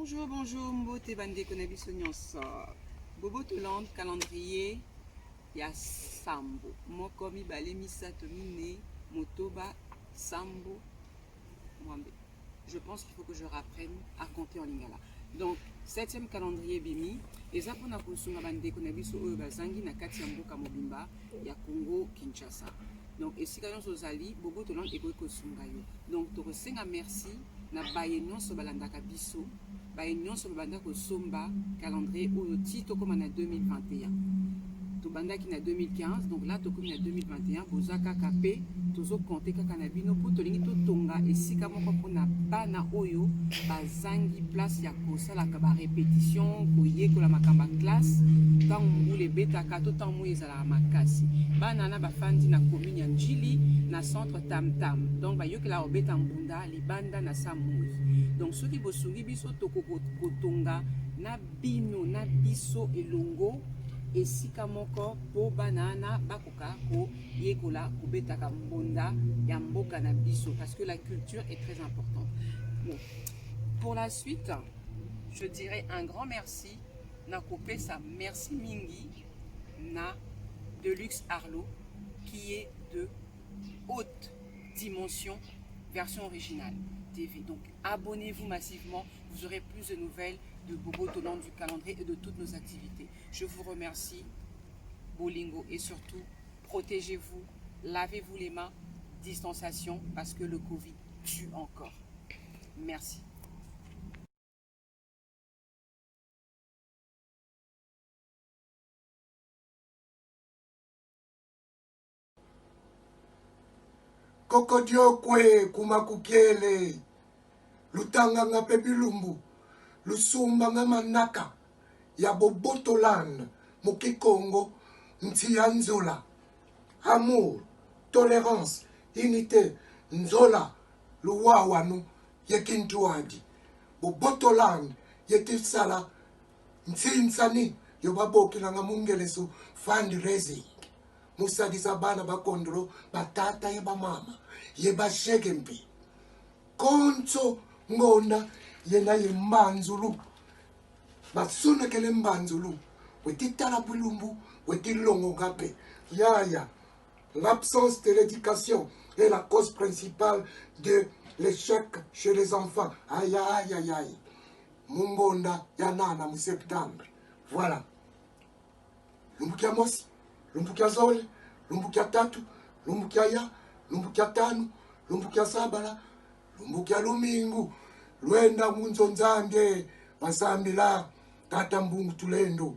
Bonjour, bonjour, mbote bande konabiso nyonso. Bobo tolande calendrier ya sambo. Moko mibale misato mine motoba sambo mwambe. Je pense qu'il faut que je rapprenne à compter en lingala. Donc, 7e calendrier bimi. Eza pona kosunga bande konabiso oyo bazangi na kati ya mboka mobimba ya Congo Kinshasa. Donc, esika nyonso ozali, bobo tolande ekoki kosunga yo. Donc, tokosenga merci na baye nyonso balandaka biso. Baye nyonso babanda kosomba calendrier oyo ti tokoma na 2021. Tobandaki na 2015, donc là tokomi na 2021, boza kaka pe tozo compter kaka na bino po tolingi totonga esika moko mpona bana oyo bazangi place ya kosalaka ba répétition koyekola makamba classe ntango mbula ebetaka to ntango moyi ezalaka makasi. Bana na bafandi na commune ya Njili na centre Tam-Tam, donc bayokela kobeta mbunda libanda na sa moyi. Donc soki bosungi biso tokokotonga na bino na biso elongo esika moko po banana bakoka ko yekola kobetaka mbonda ya mboka na biso parce que la culture est très importante. Bon. Pour la suite, je dirais un grand merci na kopesa merci mingi na Deluxe Arlo qui est de haute dimension version originale TV. Donc abonnez-vous massivement, vous aurez plus de nouvelles de Bobo Tolande du calendrier et de toutes nos activités. Je vous remercie, Bolingo, et surtout, protégez-vous, lavez-vous les mains, distanciation, parce que le Covid tue encore. Merci. Kokodio kwe kumakukiele lutanga nga pebilumbu lusumba nga manaka ya Bobo Tolande mukikongo ntia nzola amour tolérance unité nzola luwawanu yekintuadi Bobo Tolande yetisala ntsinsani yobabokila nga mungeleso fundraising musadisa bana bakondolo batata ye bamama ye basheke mpi konso ngonda yena ye mbanzulu basunekele mbanzulu wetitala bulumbu wetilongo ngape yaya. L'absence de l'éducation est la cause principale de l'échec chez les enfants. Aïe aïe aïe aïe. Mungonda yanana mu septembre. Voilà. Lumbukia mosi, lumbukia zole, lumbukia tatu, lumbukia ya, lumbukia tanu, lumbukia sabala, lumbukia lumingu, luenda munzonzange, basambila, tata mbungu tulendo.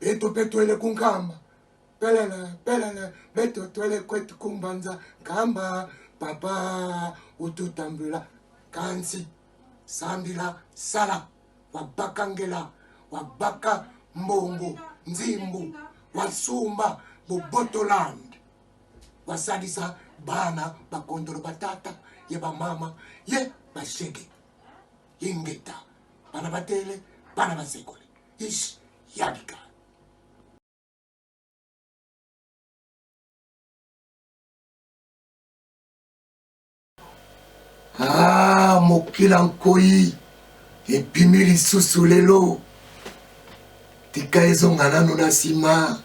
Beto beto ele kunkamba, pelele, pelele, beto twele kwetu kumbanza, kamba, papa, ututambula, kansi, sambila, sala, wabakangela, wabaka mbongo, nzimbu, wasumba, Bobo Tolande. Wasadisa bana, bakondolo batata, ye bamama, ye bashege. Yingeta, bana batele, bana basekole. Ish, yadika. Ah, mokila nkoi, epimi lisusu lelo. Tika ezonga nanu na sima.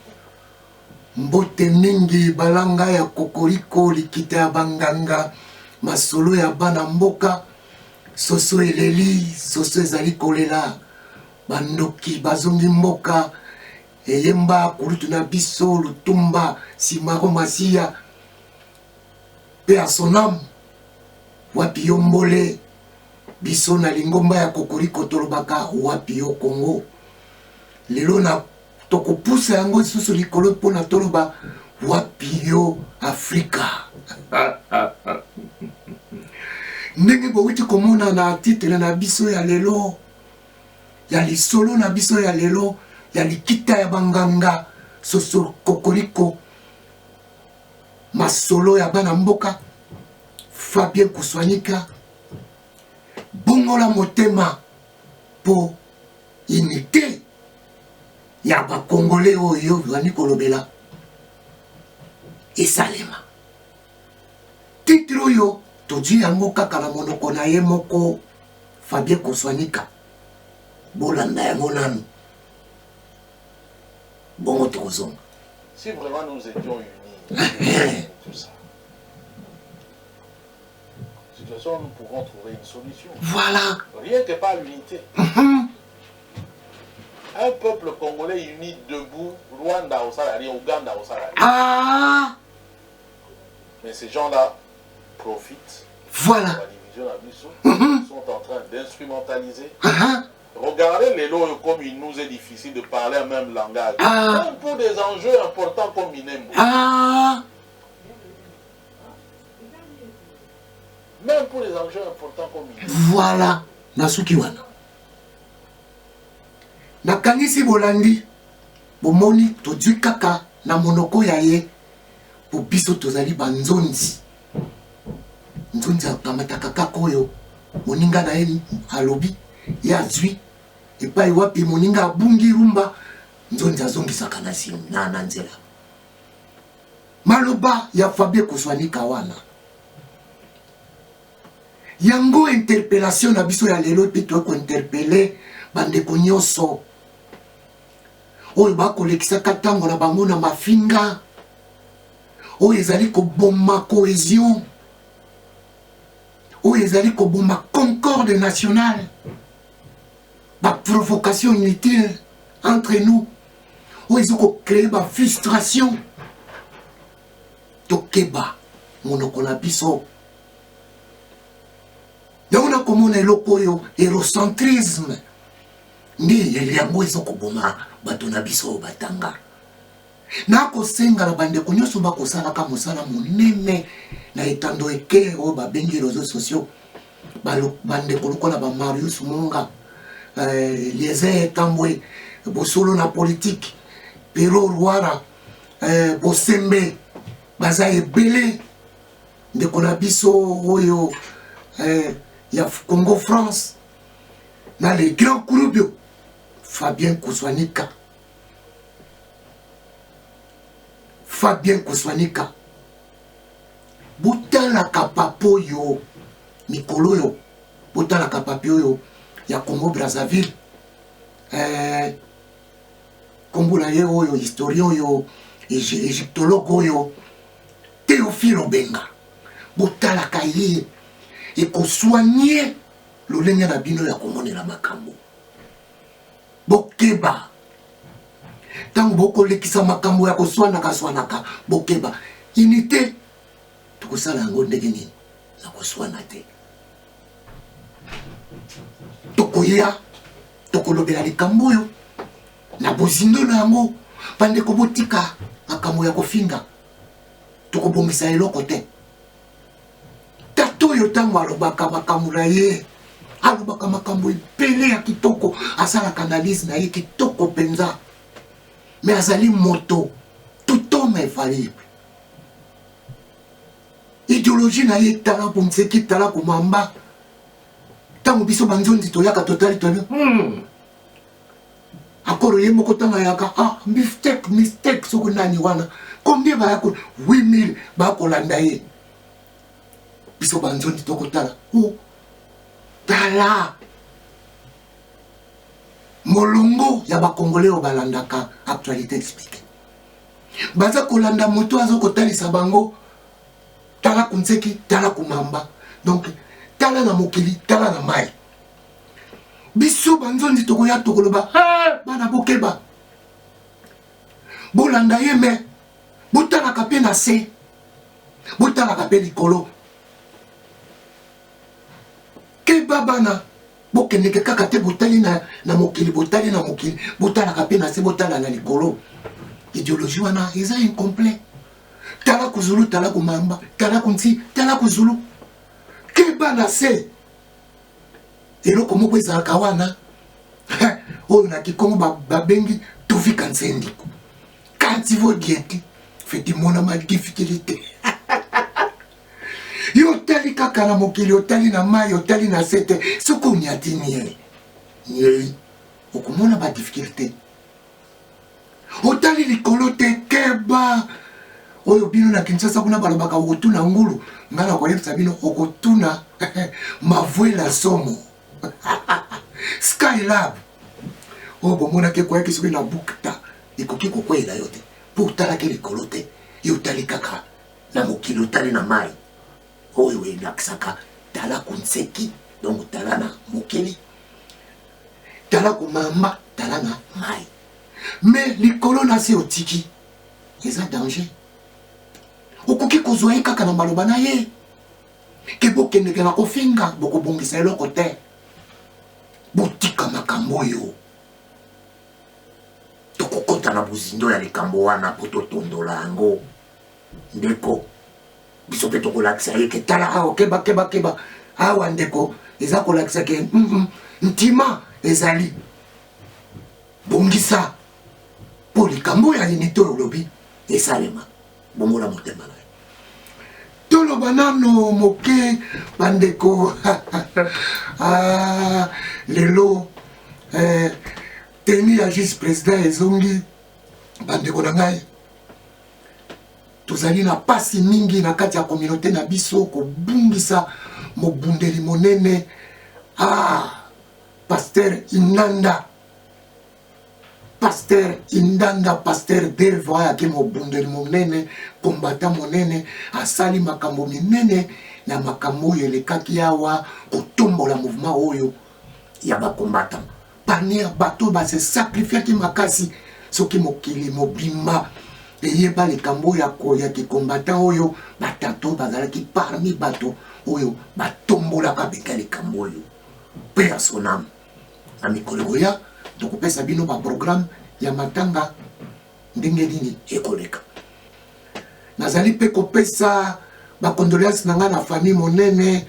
Mbote mingi balanga ya kokoriko likita ya banganga. Masolo ya bana mboka. Soso eleli, soso ezali kolela. Bandoki bazongi mboka. Eyemba kulutu na biso, lutumba, simaro masia. Pe a son âme. Wapi yo mbole. Biso na lingomba ya kokoriko tolobaka wapi yo Congo. Lelo na toko pusa yango isusu likolo pona toloba wapi yo Afrika. Ndenge bowiti komona na titre na biso ya lelo, ya lisolo na biso ya lelo, ya likita ya banganga, soso kokoriko, masolo ya bana mboka, Fabien Kuswanyika, bongola motema po unité ya ba Congolais oyo vani kolobela esalema. Titre oyo tozwi yango kaka na monoko na ye moko Fabien Koswanika bolanda yango nanu bongo tokozonga. Si vraiment nous étions unis tout ça, situation, nous pourrons trouver une solution. Voilà. Rien que par l'unité. Un peuple congolais uni debout, Rwanda au salarié, Ouganda au salarié. Ah. Mais ces gens-là profitent. Voilà. De la division à sont en train d'instrumentaliser. Regardez les lots comme il nous est difficile de parler un même langage. Même pour des enjeux importants comme Minembo. Même pour les enjeux importants comme Minembo. Voilà. Nasuki wana. Nakangisi bolandi. Bomoni tozwi kaka na monoko ya ye. Po biso tozali banzonzi. Nzonzi akamataka kaka oyo. Moninga na ye alobi. Ya zwi. Epai wapi moninga abungi rumba. Nzonzi azongisaka na nzela. Maloba ya Fabien Koswanika wana. Yango interpellation na biso ya lelo pe to ko interpeller bandeko nyonso. Oyo ba kolekisa katango na bango na mafinga. Oyo ezali ko bomba cohésion. Oyo ezali ko bomba concorde nationale. Ba provocation inutile entre nous. Oyo ezali ko créer ba frustration. Tokeba monoko na biso. Yauna komona eloko oyo eurocentrisme ndi yango ezokoboma bato na biso batanga. Nakosenga na bandeko nyonso bakosalaka mosala monene na etando eke oyo babengi réseaux sociaux. Bandeko lokola ba Marius Munga, Eliezer Tambwe, bosolo na politique, Pero Rwara, Bosembe, baza ebele ndeko na biso oyo ya Congo France na les grands groupes Fabien Koswanika butala kapapo yo mikolo yo butala kapapo yo ya Congo Brazzaville kombo na ye oyo historien yo égyptologue yo Théophile Obenga butala kaye et qu'on soigne le lenge na bino ya komonela makambo bokeba tango boko lekisa makambo ya koswanaka bokeba unité tukosala yango ndenge nini na koswana te tokoya tokolobela likambo oyo na bozindo na yango bandeko botika makambo ya kofinga tokobongisa eloko te. Tato yo tango alobaka makambo na ye alobaka makambo ebele ya kitoko asalaka analyse na ye kitoko penza mais azali moto tout homme est valable. Idéologie na ye tala pomseki tala komamba tango biso banzondi toyaka totali akoro ye moko tanga yaka mistake soko nani wana combien bayako 8000 bakolanda ye biso banzondi tokotala tala molongo ya bakongole oyo balandaka actualité expliquée baza kolanda moto azokotalisa bango tala kunseki tala kumamba donc tala na mokili tala na mai biso banzondi tokoya tokoloba bana bokeba bolanda ye me botalaka pe na se botalaka pe likolo keba bana bokendeke kaka te botali na mokili botali na mokili botalaka pe na se botala na likolo idéologie wana eza incomplet tala kuzulu tala kumamba tala kunti tala kuzulu keba na se eloko moko ezalaka wana oyo na kikongo babengi tofika nsendiko quand il vaut dieti feti mona ma difficulté yo tali kaka na mokili otali na mai otali na sete soko uniatini ye okomona ba difficulté otali likolo te keba oyo bino na Kinshasa kuna balobaka okotuna ngulu ngana koyebisa bino okotuna mavuela somo Skylab oyo bomonaki koyaki soki na bukta ekoki kokwela yo te mpo otalaki likolo te yo otali kaka na mokili otali na mai oyo elakisaka tala kunseki donc tala na mokili tala komamba tala na mai mais likolo na se otiki eza danger okoki kozwa ye kaka na maloba na ye ke bokendeke na kofinga bokobongisa eloko te botika makambo oyo tokokota na bozindo ya likambo wana mpo totondola yango ndeko biso mpe tokolakisa ye ke tala awa keba awa ndeko eza kolakisa ke ntima ezali bongisa mpo likambo ya nini to olobi esalema bongola motema na ye toloba nano moke bandeko lelo teni ya vice président ezongi bandeko na ngai tozali na pasi mingi na kati ya communauté na biso kobungisa mobundeli monene Pasteur Indanda Pasteur Delvo ayaki mobundeli monene combattant monene asali makambo minene na makambo oyo elekaki awa kotombola mouvement oyo ya bakombatant parmi bato base sacrifiaki makasi soki mokili mobimba eyeba likambo ya kikombatant oyo batato bazalaki parmi bato oyo batombolaka beka likambo oyo mpe ya sonam na mikolo oya tokopesa bino baprogramme ya matanga ndenge nini ekoleka nazali mpe kopesa bacondoléance na ngai na famille monene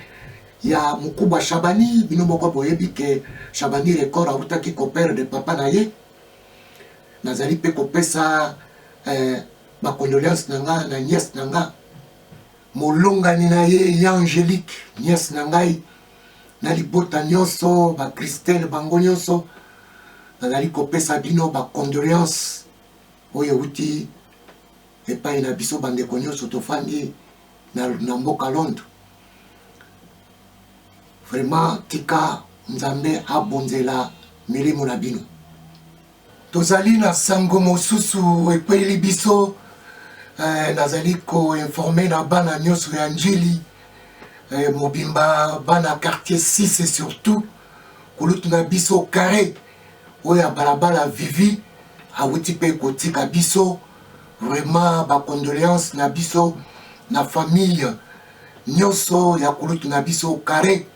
ya mokubwa Shabani bino moko boyebi ke Shabani record autaki kopere de papa na ye nazali mpe kopesa bacondoléance na ngai na nièce na ngai molongani na ye Angélique nièce na ngai na libota nyonso ba Christelle bango nyonso nazali kopesa bino bacondoléance oyo uti epai na biso bandeko nyonso tofandi na mboka Londres. Vraiment tika nzambe abonzela milimo na bino tozali na sango mosusu ekweli biso nazali ko-informe na bana nyonso ya njili mobimba bana quartier 6 et surtout kulutu na biso carré oyo ya balabala vivi awuti mpe kotika biso vraiment bacondoléance na biso na famille nyonso ya kulutu na biso carré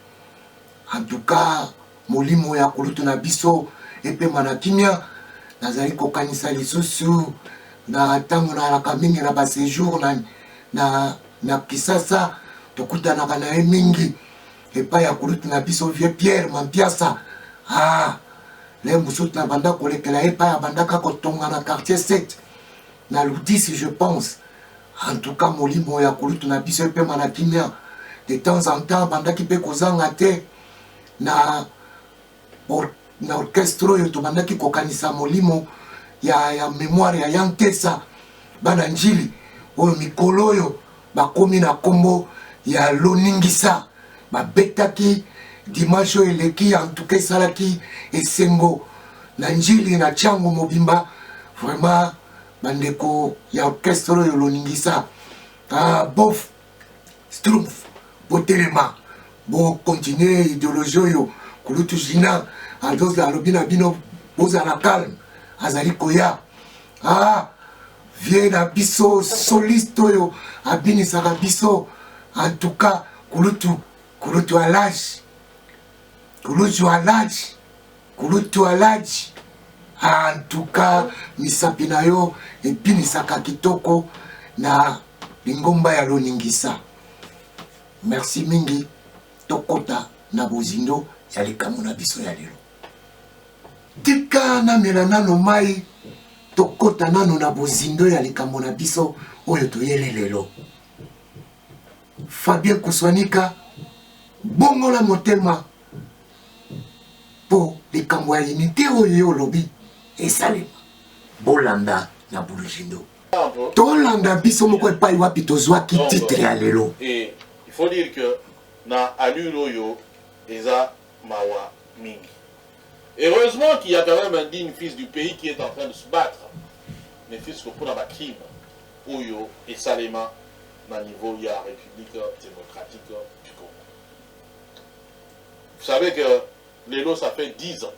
en tout cas molimo ya kulutu na biso epema na kimia nazali kokanisa lisusu na ntango nalaka mingi na baséjour na Kisasa tokutanaka na ye mingi epai ya kulutu na biso vieux Pierre Mampiasa le mosusu na banda kolekela ye epai abandaka kotonga na quartier 7 na Lutisi je pense en tout cas molimo ya kulutu na biso epema na kimia de temps en temps bandaki mpe kozanga te na orchestre oyo tobandaki kokanisa molimo ya mémoire ya Yankesa bana njili oyo mikolo oyo bakomi na kombo ya loningisa babetaki dimanche oyo eleki en tout cas esalaki esengo na njili na tiango mobimba vraiment bandeko ya orchestre oyo loningisa bof Strumpf botelema bo continuer idéologie oyo kulutu jina aldos alobi na bino bozala calme azali koya vie na biso soliste oyo abinisaka biso en tout cas kulutu alaji en tout cas misapi na yo ebinisaka kitoko na lingomba ya loningisa. Merci mingi tokota na bozindo ya likambo na biso ya lelo tika na mela nano mai tokota nano na bozindo ya likambo na biso oyo toyele lelo Fabien Kuswanika bongola motema po likambo ya unité oyo olobi esalema bolanda na bozindo tolanda biso moko epai wapi tozwaki titre ya lelo. Et il faut dire que na allure oyo eza mawa mingi. Heureusement qu'il y a quand même un digne fils du pays qui est en train de se battre. Ne fils que pour la crime oyo et Salema na niveau de la République démocratique du Congo. Vous savez que Lelo, ça fait 10 ans.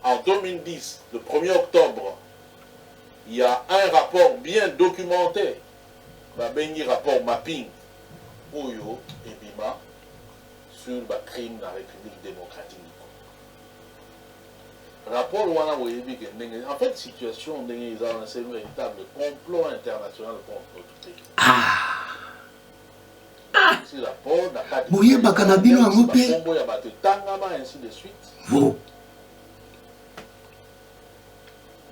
En 2010, le 1er octobre, il y a un rapport bien documenté, le rapport mapping, Oyo et Bima, sur le crime de la République démocratique du Congo. Rapport en fait, situation c'est un véritable complot international contre notre pays. Boye bakanabino yango pe. Ainsi de suite. Bon.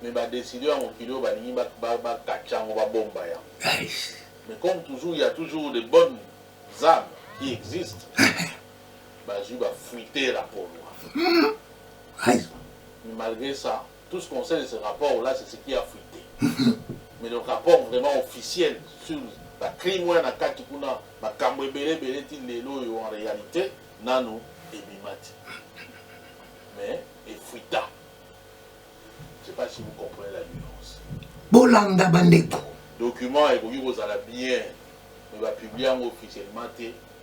Mais bah décider à mon kilo bah ni bah kachango bah bomba ya. Mais comme toujours il y a toujours des bonnes âmes qui existent. Bah je vais fuiter la peau. Mais malgré ça, tout ce qu'on sait de ce rapport là, c'est ce qui a fuité. Mais le rapport vraiment officiel sur la crime ou na kati kuna makambo ebele belé ti lelo yo en réalité nano ebimati. Mais et fuita. Je ne sais pas si vous comprenez la nuance. Bolanda bandeko. Document et vous allez bien. Mais va publier officiellement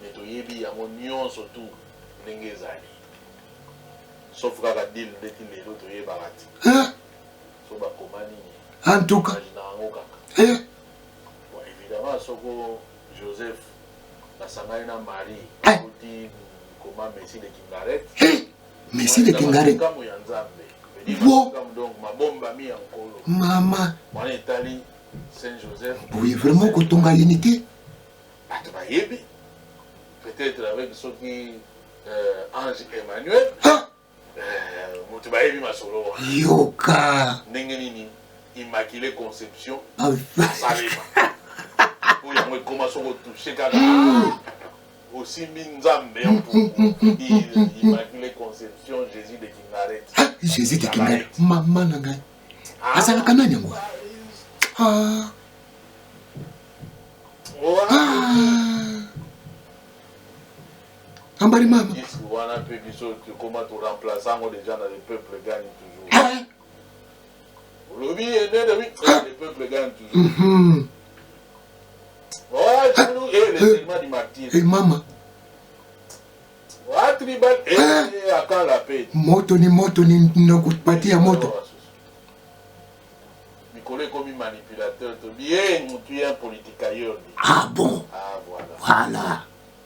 mais to yebi yango nuance autour d'engezali. Sauf que la deal de les autres est barati. Hein? Sauf que komani. En tout cas. Hein? Bon, évidemment, Soko Joseph, la Sangaina Marie, dit comment Messi de Kingaret. Messi de Kingaret. Wow. Maman. Moi, Italie, Saint-Joseph. Oui, vraiment, quand on a l'unité. Peut-être avec ceux qui Ange Emmanuel. Yoka. Nengenini, Immaculée Conception. Ah, Salema. Pour y commencer à toucher aussi Minzambe pour dire Immaculée Conception, Jésus de Kingaret. Jésus de Kingaret. Maman nanga. Asala kanani yango. Ah. Ambari mama. Comment tu remplaces déjà dans le peuple gagne toujours. Le vie est né de lui, le peuple gagne toujours. Voilà, et le segment du martyr. Et maman. Voilà, tribal, et à quand la paix. Moto ni nakupati ya moto. Nicolas comme manipulateur, tu es un politique ailleurs. Ah bon? Ah voilà. Voilà.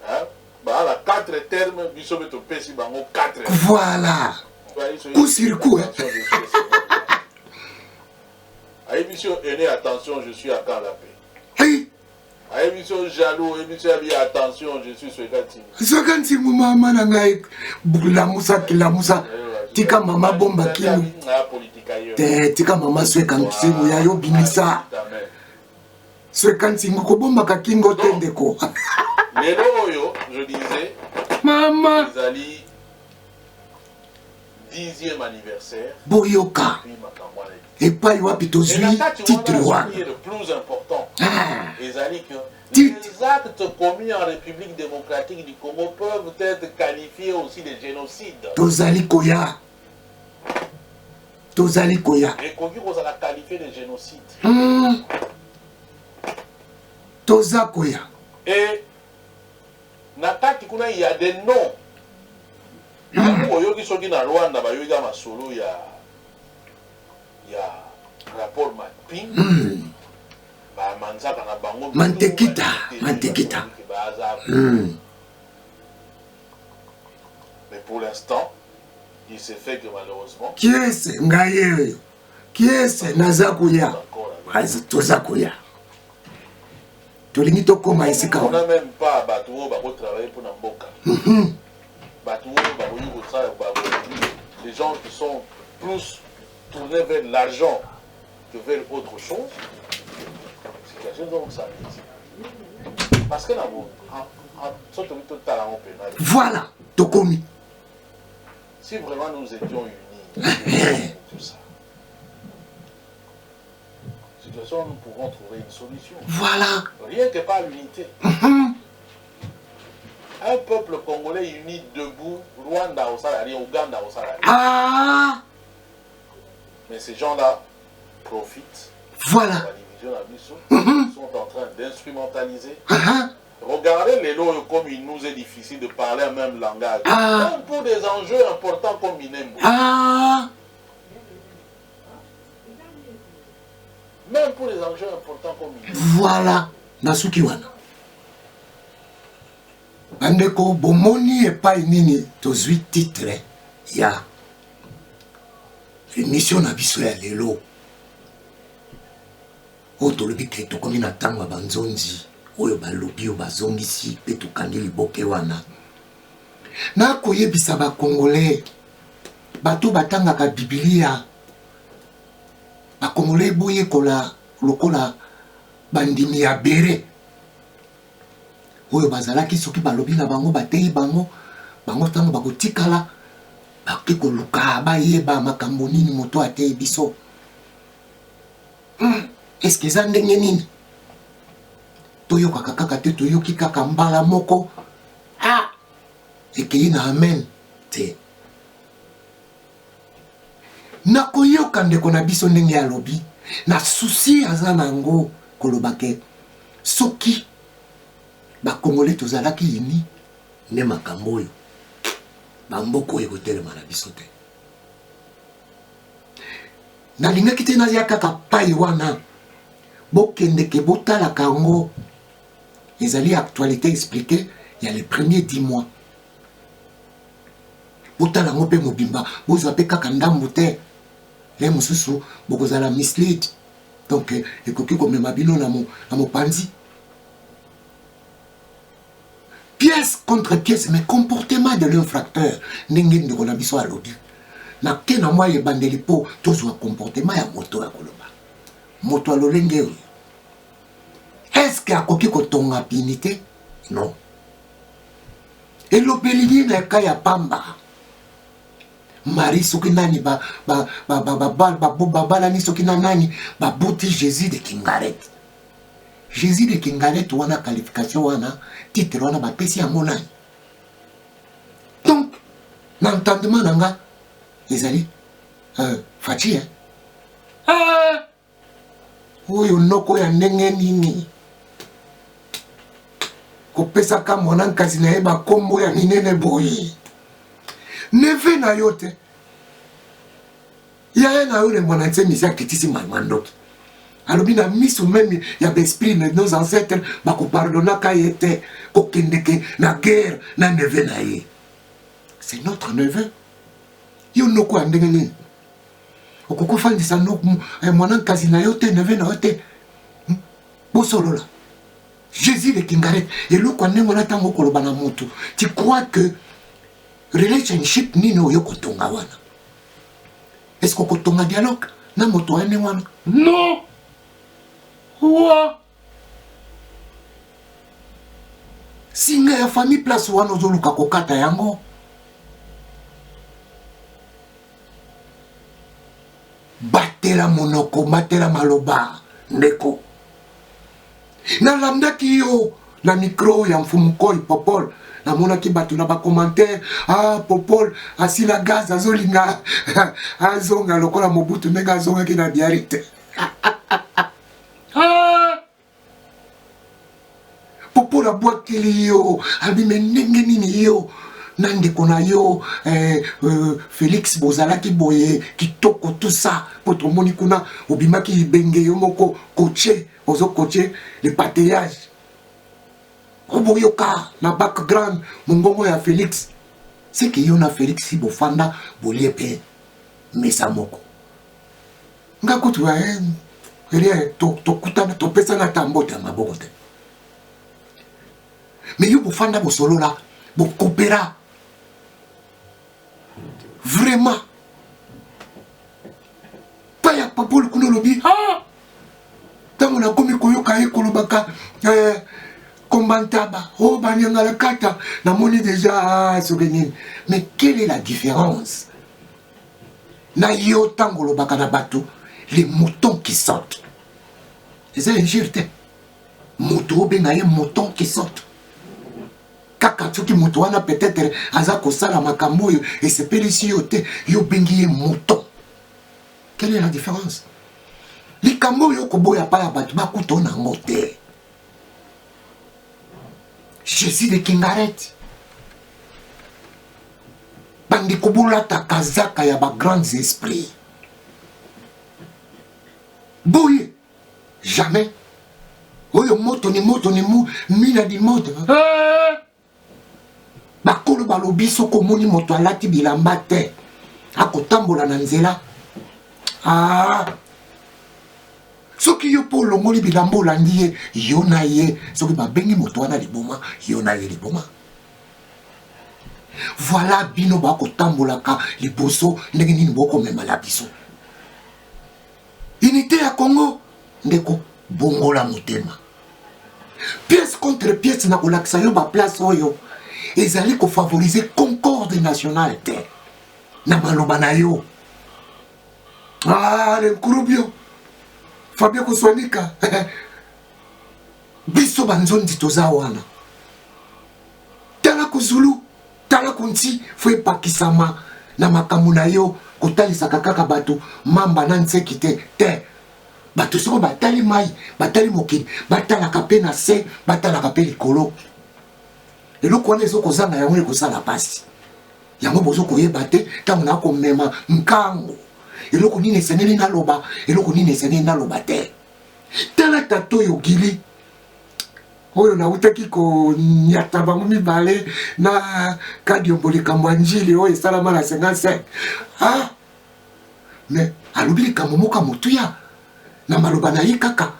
Hein? Bah, la 4 termes, il faut mettre au PC, 4 termes. Voilà. Coup sur coup, hein. À émission aînée, attention, je suis à quand la paix. Oui. À émission jaloux, émission attention, je suis Swekati. Swekati, maman, nangai, la moussa, tika mama bomba kino. Tika mama Swekati, muyayo bimisa. Swekati, ngoko bomba kakingo tendeko. Lelo, je disais, maman, Izali, 10e anniversaire. Boyoka. Et pas wapi tozui titre one. Le plus important, Izali que les actes commis en République démocratique du Congo peuvent être qualifiés aussi de génocide. Tozali koya. Tozali koya. Et Congo vous a qualifié de génocide. Toza koya. Et nakati kuna il y a des noms. Oyoki soki na Rwanda ba yoga masolo ya rapport mapping. Ba manzaka na bango Mantekita. Mais pour l'instant, il s'est fait que malheureusement. Qui est ngaye? Qui est nazakuya? Tozakuya. Tolingi tokoma isika. On n'a même pas Batouo ba travailler pour Namboka. Les gens qui sont plus tournés vers l'argent que vers autre chose, c'est quelque chose donc ça. Parce que voilà, Tokomi. Si vraiment nous étions unis, tout ça. personnes pourront trouver une solution. Voilà. Rien que par l'unité. Un peuple congolais uni debout, Rwanda au salarié, Ouganda au salarié. Ah. Mais ces gens-là profitent. Voilà. De la division Abisso, sont en train d'instrumentaliser. Regardez les lots comme il nous est difficile de parler un même langage. Même pour des enjeux importants comme Minembo. Même pour les enjeux importants comme Minembo. Voilà. Nasuki wana. Andeko bomoni epai nini tozwi titre ya émission na biso ya lelo. O tolobi ke tokomi na ntango ya banzonzi oyo balobi oyo bazongisi mpe tokandi liboke wana. Nakoyebisa bakongole bato batangaka bibilia bakongole boyekola lokola bandimi ya bere oyo bazalaki soki balobi na bango bateyi bango ntango bakotikala bakoki koluka bayeba makambo nini moto ateyi biso. Eske eza ndenge nini toyokaka kaka te toyoki kaka mbala moko ekei na amen te. Nakoyoka ndeko na biso ndenge alobi na susi aza nango koloba ke soki bakongole tozalaki ini nde makambo oyo bamboka oyo ekotelema na biso te. Nalingaki te nazia kaka pai wana bokendeke botalaka yango ezali actualité expliquée il y a les premiers 10 mois. Botala yango mpe mobimba bozwa mpe kaka ndambo te le mosusu bokozala mislead donc ekoki komema bino na mopanzi. Pièce contre pièce, mais comportement de l'infracteur ndenge ndeko na biso alobi na ke na mwa ebandeli po tozwa comportement ya moto ya koloba moto alolenge oyo est-ce que akoki kotonga pinité? Non. Elobeli nini na eka ya pamba Marie soki nani babalani soki na nani babuti Jésus de Kingarette. Jésus de Kingarette wana qualification wana titre wana bapesi yango nani. Donc l'entendement nanga ezali Fachi oyo noko ya ndenge nini kopesaka mwana nkasi na ye bakombo ya minene boye neve na yo te ya na yo le mwana nse misi akitisi mandoki alobi na miso même ya besprit de nos ancêtres bakopardonnaka ye te kokendeke na guerre na neve na ye. C'est notre neveu. Yo noko ya ndenge nini okokofandisa mwana nkasi na yo te neve na yo te bosolola Jésus de Kingarette eloko ndenge wana ntango okoloba na moto tu crois que relationship nini oyo kotonga wana est-ce que kotonga dialogue na moto ene wana? Non. Wa singa ya famille place wana ozoluka kokata yango batela monoko batela maloba ndeko nalandaki yo na micro ya mfumukoi Popol namonaki bato na bacommentaire Popol asila gaz azolinga azonga lokola Mobutu ndenge azongaki na diari te. Popol abwakeli yo abime ndenge nini yo na ndeko na yo Félix bozalaki boye kitoko tout ça poto moni kuna obimaki ibenge yo moko coaché ozo coaché le pateyage oboyoka na background mongongo ya Félix c'est que yo na Félix si bofanda bolie pe mesa moko ngako tu rien to kutana to pesa na tambota maboko te mais yo bofanda bosolola bokopera vraiment pas ya Popol kuno lobi tango na komi koyoka ye kolobaka kombantaba banyangala kata na moni déjà sogenine. Mais quelle est la différence na yo tango lobaka na bato les moutons qui sortent c'est injure te moto obenga ye moton qui saute kaka soki moto wana peut-être aza kosala makambo oyo esepelisi yo te yo bengi ye moton. Quelle est la différence? Likambo oyo koboya pa ya bato bakuta nango te. Jésus de Kingaret bandi kobolata kazaka ya ba grands esprits boye jamais oyo moto ni mu mina di moto bakolo balobi soko moni moto alati bilamba te akotambola na nzela soki yo po olongoli bilamba olandi ye yo na ye soki babengi moto wana liboma yo na ye liboma. Voilà bino bakotambolaka liboso ndenge nini bokomemala biso. Unité ya Congo ndeko bongola motema. Pièce contre pièce na kolakisa yo ba place oyo ezali ko favoriser concorde nationale te na maloba na yo. Le Nkurubio Fabien Koswanika biso banzondi toza wana tala kozulu tala kunti fo epakisama na makambo na yo kotalisaka kaka bato mamba na nseki te bato soko batali mai batali mokili batalaka mpe na se batalaka mpe likolo eloko wana ezokozanga yango ekosala pasi yango bozokoyeba te ntango na komema nkango eloko nini eseneli naloba eloko nini eseneli naloba te tala tato oyo gili oyo nautaki konyata bango mibale na kadiombo likambo ya njili oyo esalama na 55 mais alobi likambo moko ya motuya na maloba na ye kaka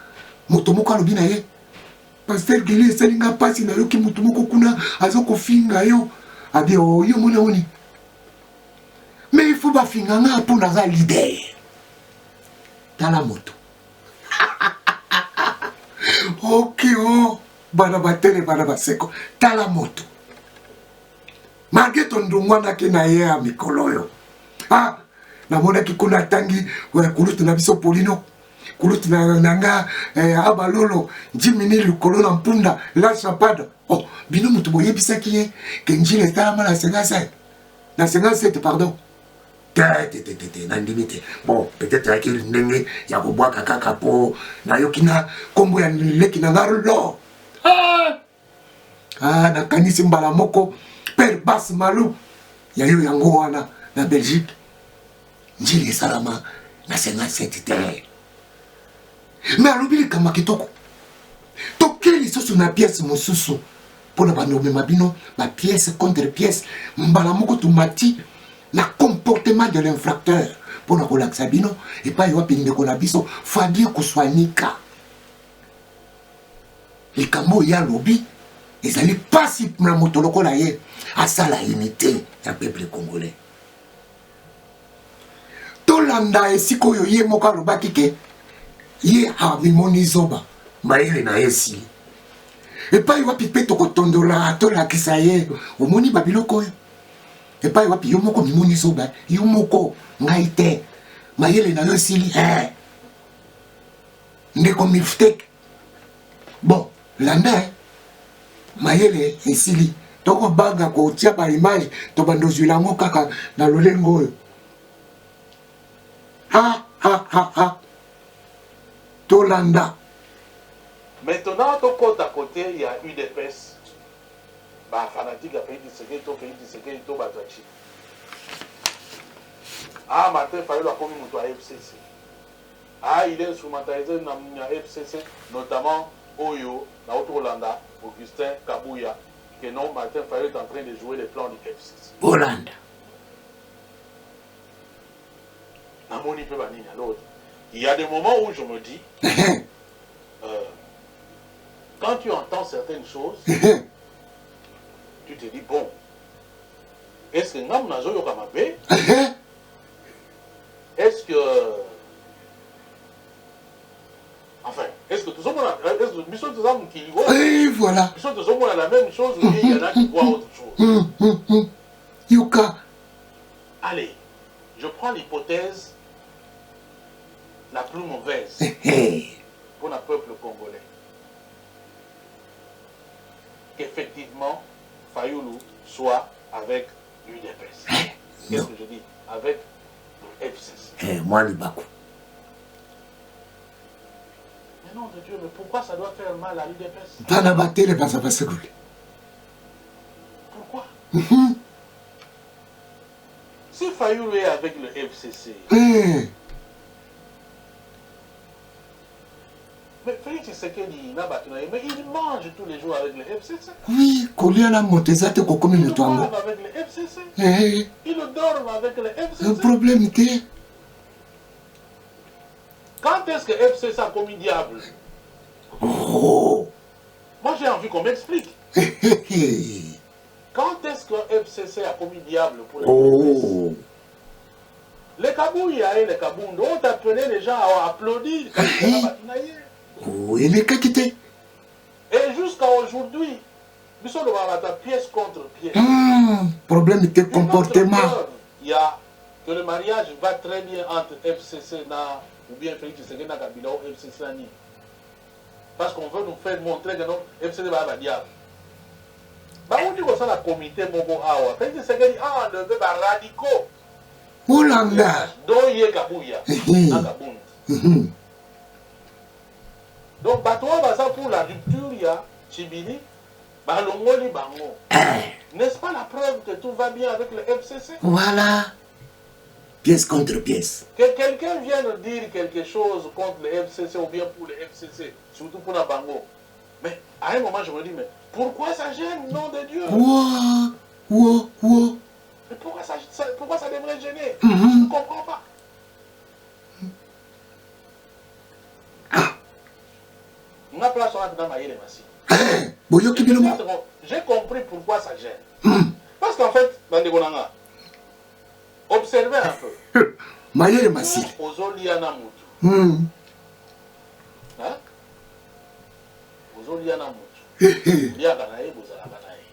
moto moko alobi na ye paster gili esalinga mpasi nayoki moto moko kuna azokofinga yo abi yo mona oni mais il faut bafinga nga mpo naza leader tala moto ok bana batele bana baseko tala moto margeto ndungwanaki na ye ya mikolo oyo namonaki kuna atangi kulutu na biso polino kulutu na nga abalolo njimini likolo na mpunda la chapada bino moto boyebisaki ye ke njili etalama na 57 na 57 pardon nandimi te bon peut-être ayaki ndenge ya kobwaka kaka po nayoki na kombo ya leki na nga lo nakanisi mbala moko père Basse Malou ya yo yango wana na Belgique njili esalama na 57 te mais alobi likama kitoko tokeli lisusu na pièce mosusu mpona bandomema bino bapièce contre pièce mbala moko tumati na comportement de l'infracteur pour na kolakisa bino epai wapi ndeko na biso Fabien Koswanika likambo ya lobi ezali pasi na moto lokola ye asala unité ya peuple congolais tolanda esika oyo ye moko alobaki ke ye amimoni zoba mayele na ye esili epai wapi mpe tokotondola tolakisa ye omoni babiloko oyo epai wapi yo moko mimoni zoba yo moko ngai te mayele na yo esili ndeko miftek bon landa mayele esili tokobanga kotia baimage to bandozwila yango kaka na lolengo oyo tolanda maintenant côté à côté il y a UDPS fanatique à pays du Ségué to Batachi matin fallait la commune à FCC il est instrumentalisé dans FCC notamment Oyo na Hollanda Augustin Kabouya que non Martin Fayot est en train de jouer les plans du FCC Hollande il y a des moments où je me dis quand tu entends certaines choses tu te dis bon est-ce que Ngam Nazo Yokamabe est-ce que enfin est-ce que tout le monde est-ce que Bissot des hommes qui voilà Bissot des hommes a la même chose ou il y en a qui voient autre chose Yuka allez je prends l'hypothèse la plus mauvaise pour ne peuple congolais. Qu'effectivement, Fayoulou soit avec l'UDPS. Qu'est-ce que je dis? Avec le FCC. Moi, le Bakou. Mais non, de Dieu, mais pourquoi ça doit faire mal à l'UDPS? Pourquoi? Si Fayoulou est avec le FCC, mais Félix Tshisekedi, mais il mange tous les jours avec le FCC. Oui, Koliana Montezate Kokomi Il Mutuango. dort avec le FCC. Il dort avec le FCC. Un problème était. Quand est-ce que FCC a commis diable? Oh. Moi j'ai envie qu'on m'explique. Quand est-ce que FCC a commis diable pour le Oh. Les Kabouya et les Kaboundo ont appelé les gens à applaudir quand ils ont batinaillé. Oh, il est quitté. Et jusqu'à aujourd'hui, nous sommes pièce contre pièce. Problème était comportement. Il y a que le mariage va très bien entre FCC ou bien Félix Tshisekedi na Kabila ou FCC Nani. Parce qu'on veut nous faire montrer que non, FCC va diable. Bah on dit que ça la comité Mogo Awa. Félix Tshisekedi a enlevé les radicaux. Oulanga. Doye Kabouya. Donc, ça pour la rupture, il y a Chibili, Balongoli Bango. N'est-ce pas la preuve que tout va bien avec le FCC? Voilà. Pièce contre pièce. Que quelqu'un vienne dire quelque chose contre le FCC ou bien pour le FCC, surtout pour la Bango. Mais à un moment, je me dis, mais pourquoi ça gêne, nom de Dieu? Mais pourquoi ça devrait gêner? Je ne comprends pas. J'ai compris pourquoi ça gêne. Parce qu'en fait, observez un peu. Maïe Massi. Ozoliana Moutou. Hein? Ozoliana Moutou. Liaganae, Bozalaganae.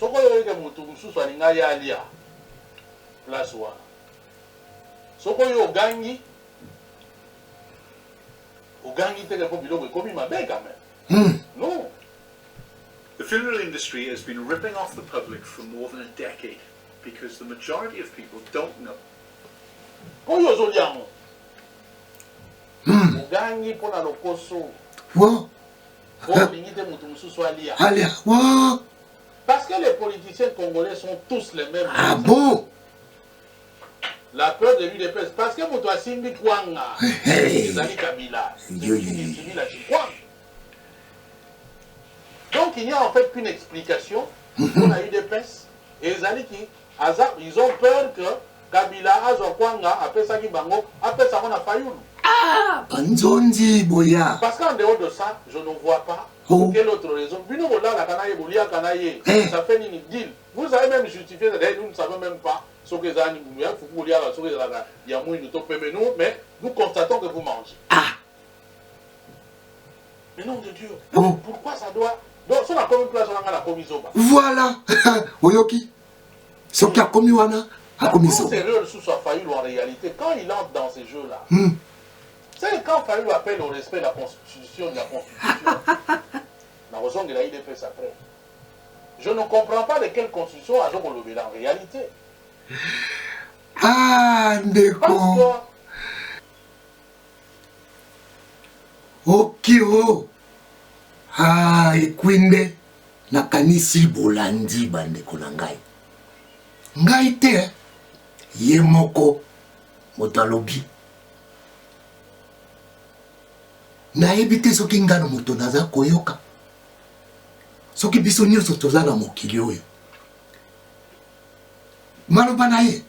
Soko yoke Moutou, Moussou Swalinga Yalia. Place wana. Soko yo gangi. No. The funeral industry has been ripping off the public for more than a decade because the majority of people don't know. Parce que les politiciens congolais sont tous les mêmes. Ah bon? La peur de l'UDPS, parce que Moutoua Simbi Kwanga, les amis Kabila, donc il n'y a en fait qu'une explication pour la UDPS. Et les amis qui, ils ont peur que Kabila, Azokwanga, après ça, Bango, après ça, on a Fayoulou. Ah, Banzondi, Boya. Parce qu'en dehors de ça, je ne vois pas quelle autre raison. Ça fait une deal. Vous avez même justifié, nous ne savons même pas. Mais nous constatons que vous mangez. Ah. Mais non de Dieu. Pourquoi ça doit... Donc, si on a commis place, on a commis Zoba. Voilà. Oyoki. Ce qui a commis Wana a commis Zoba. C'est sérieux sous sa Fayoulou en réalité. Quand il entre dans ces jeux-là, c'est quand Fayoulou appelle au respect de la Constitution, de la Constitution. La raison de la IDPS après. Je ne comprends pas de quelle Constitution a Jean Lobé en réalité. Ah, ndeko. Okio. Ah, ekwinde. Nakanisi bolandi bandeko na ngai. Ngai te. Ye moko. Motalobi. Nayebi te soki ngano moto naza koyoka. Soki biso nyonso toza na mokili oyo. Maloba na ye.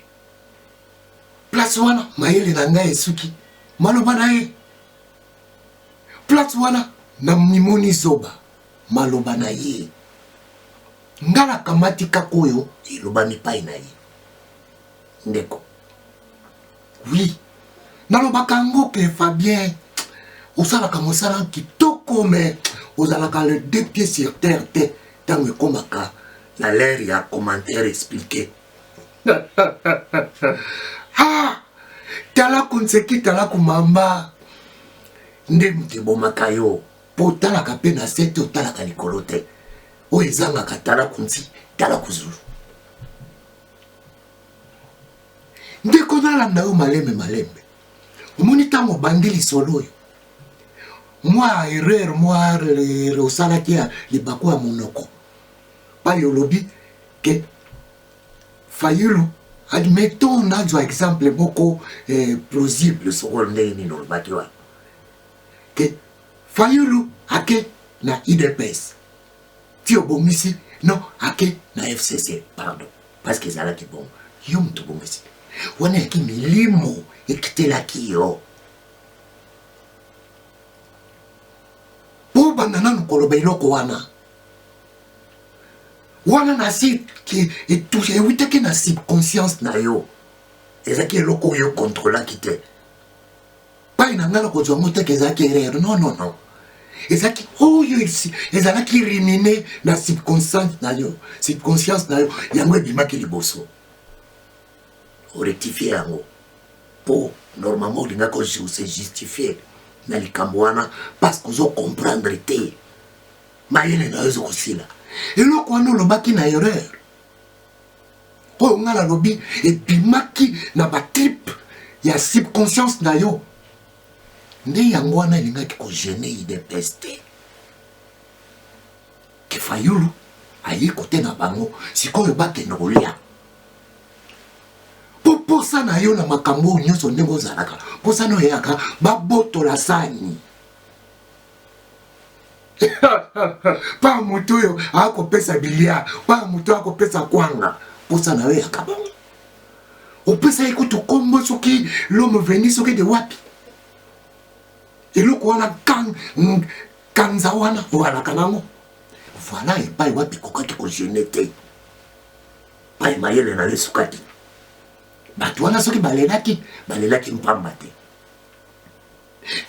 Place wana mayele na ngai esuki. Maloba na ye. Place wana na mimoni Zoba. Maloba na ye. Ngala kamati kakoyo iloba mipai na ye. Ndeko. Oui. Naloba kango ke Fabien. Osalaka mosala kitoko mais ozalaka le deux pieds sur terre te tango ekomaka na l'air ya commentaire expliqué. Ah, tala konseki tala kumamba. nde mutu ebomaka yo mpo otalaka mpe na se te otalaka likolo te oyo ezangaka tala kunzi tala kuzulu ndeko nalanda yo malembe omoni ntango obandi lisolo oyo mwa erreur mwa osalaki ya libaku ya monoko pali olobi ke Fayulu admettons nazwa exemple moko plausible soko ndenge nini olobaki wana ke Fayulu ake na IDPS ti obongisi non ake na FCC pardon parce que ezalaki bongo yo mutu obongisi wana yaki milimo ekitelaki yo po banda nanu koloba eloko wana na si ewitaki na subconscience na yo ezalaki eloko oyo controlaki te pai na nga na kozwa ngo teke ezalaki erreur non ezalaki oyo ezalaki rimine na subconscience na yo yango ebimaki liboso orectifie yango po normalement olingaki ose justifie na likambo wana parce que ozo comprendre te mayele na yo ezokosila eloko wana olobaki na erreur oyo nga nalobi ebimaki na batripe ya subconscience na yo nde yango wana elingaki kogene IDPS te ke Fayulu aye kote na bango sikoyo bakende kolia po posa na yo na makambo oyo nyonso ndenge ozalaka posa na oyaka babotola sani pa moto oyo akopesa bilia pa moto akopesa kwanga posa na yo yaka bango opesa ye kutu kombo soki l'homme veni soki de wapi eloko wana kanza wana oalaka nango voilà epai wapi kokaki kogene te pai mayele na yo esukaki bato wana soki balelaki mpamba te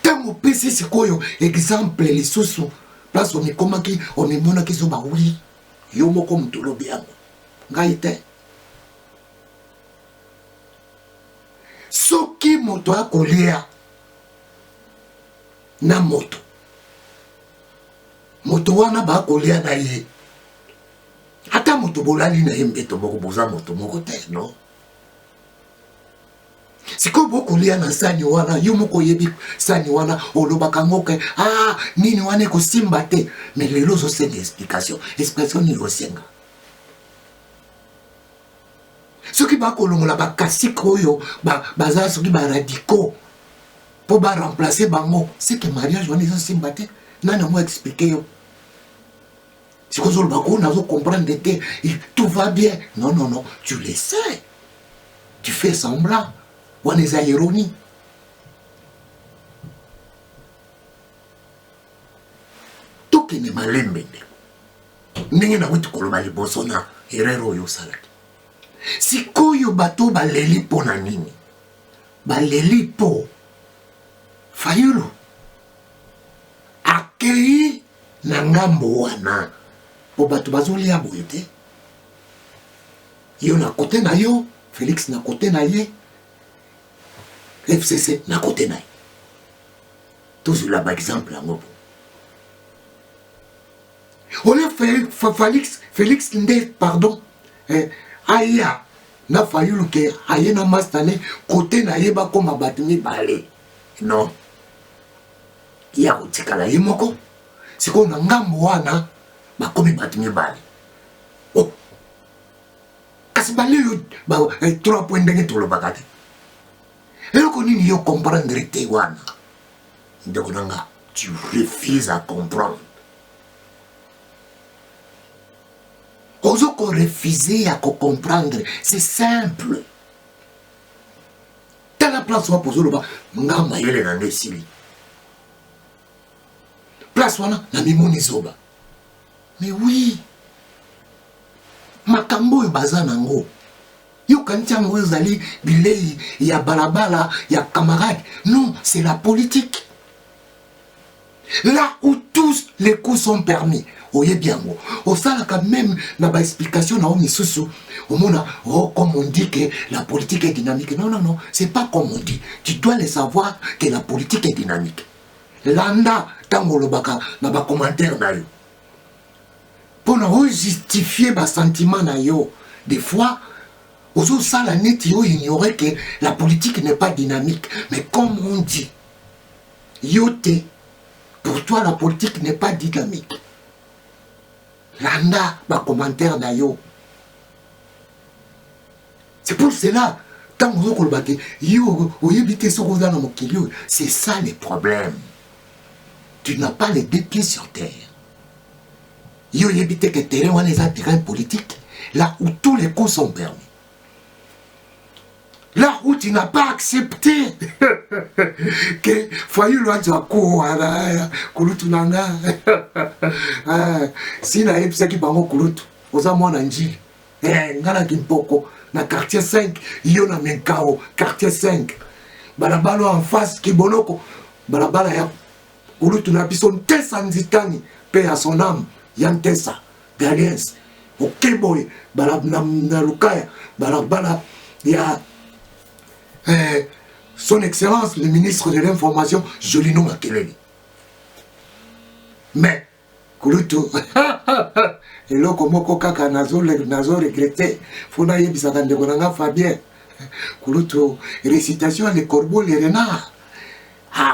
ntango opesi sikoyo exemple lisusu place omimonaki so bawi yo moko mutu olobi yango ngai te soki moto akolia na moto wana bakolia na ye ata moto bolali na ye mbeto moko boza moto moko te no siko bokolia na sani wana yo moko yebi sani wana olobaka ngoke nini wana ekosimba te mais lelo ozosenga explication nini osenga soki bakolongola bakasika oyo baza soki baradiko mpo baremplace bango seke mariage wana ezosimba te nani yango explike yo siko ozoloba ko nazo comprendre te tout va bien non tu le sais tu fais semblant wana eza ironie tokende malembe ndenge nawuti koloba liboso na erreur oyo osalaki sikoyo bato baleli mpo na nini baleli mpo Fayulu akei na ngambo wana po bato bazolia boye te yo na kote na yo Félix na kote na ye FCC na kote na ye tozula ba exemple yango ole Félix nde pardon aya na Fayulu ke aye na mastane kote na ye bakoma bato mibale non ya kotikala ye moko sikoyo na ngambo wana bakomi bato mibale kasi baleyo 3 point ndenge tolobaka te eloko nini yo comprendre te wana ndeko nanga tu refuses à comprendre ozoko refuser à comprendre c'est simple tala place wa pozoloba ngamba yele na nesili place wana na mimoni zoba mais oui makambo oyo baza nango yokanisi yango ezali bilei ya balabala ya camarade non c'est la politique là où tous les coups sont permis oyebi yango osalaka même na baexplication na o misusu omona comme on dit que la politique est dynamique non c'est pas comme on dit tu dois le savoir que la politique est dynamique landa tango lobaka na ba commentaire na yo pour na justifier ba sentiment na yo. Des fois aux sala net yo ignorer que la politique n'est pas dynamique, mais comme on dit yote, pour toi la politique n'est pas dynamique. Landa ba commentaire na yo. C'est pour cela, tant que vous avez c'est ça le problème. Tu n'as pas les deux pieds sur terre. Yo yebite que terrain on les a terrain politique, là où tous les coups sont permis. Là où tu n'as pas accepté que foyer loin de la kulutunanga si na episa ki bango kulutu oza mwana njili ngana kimpoko na quartier 5 yo na Menkao quartier 5 balabala en face kibonoko balabala ya kulutu na biso ntesa nzitani pe ya son âme yantesa Galiens okeboy balabala na lukaya balabala ya son excellence le ministre de l'information Jolino Makelele. Mais kulutu eloko moko kaka nazo regretter fona yebisaka ndeko nanga Fabien kulutu récitation les corbeaux les renards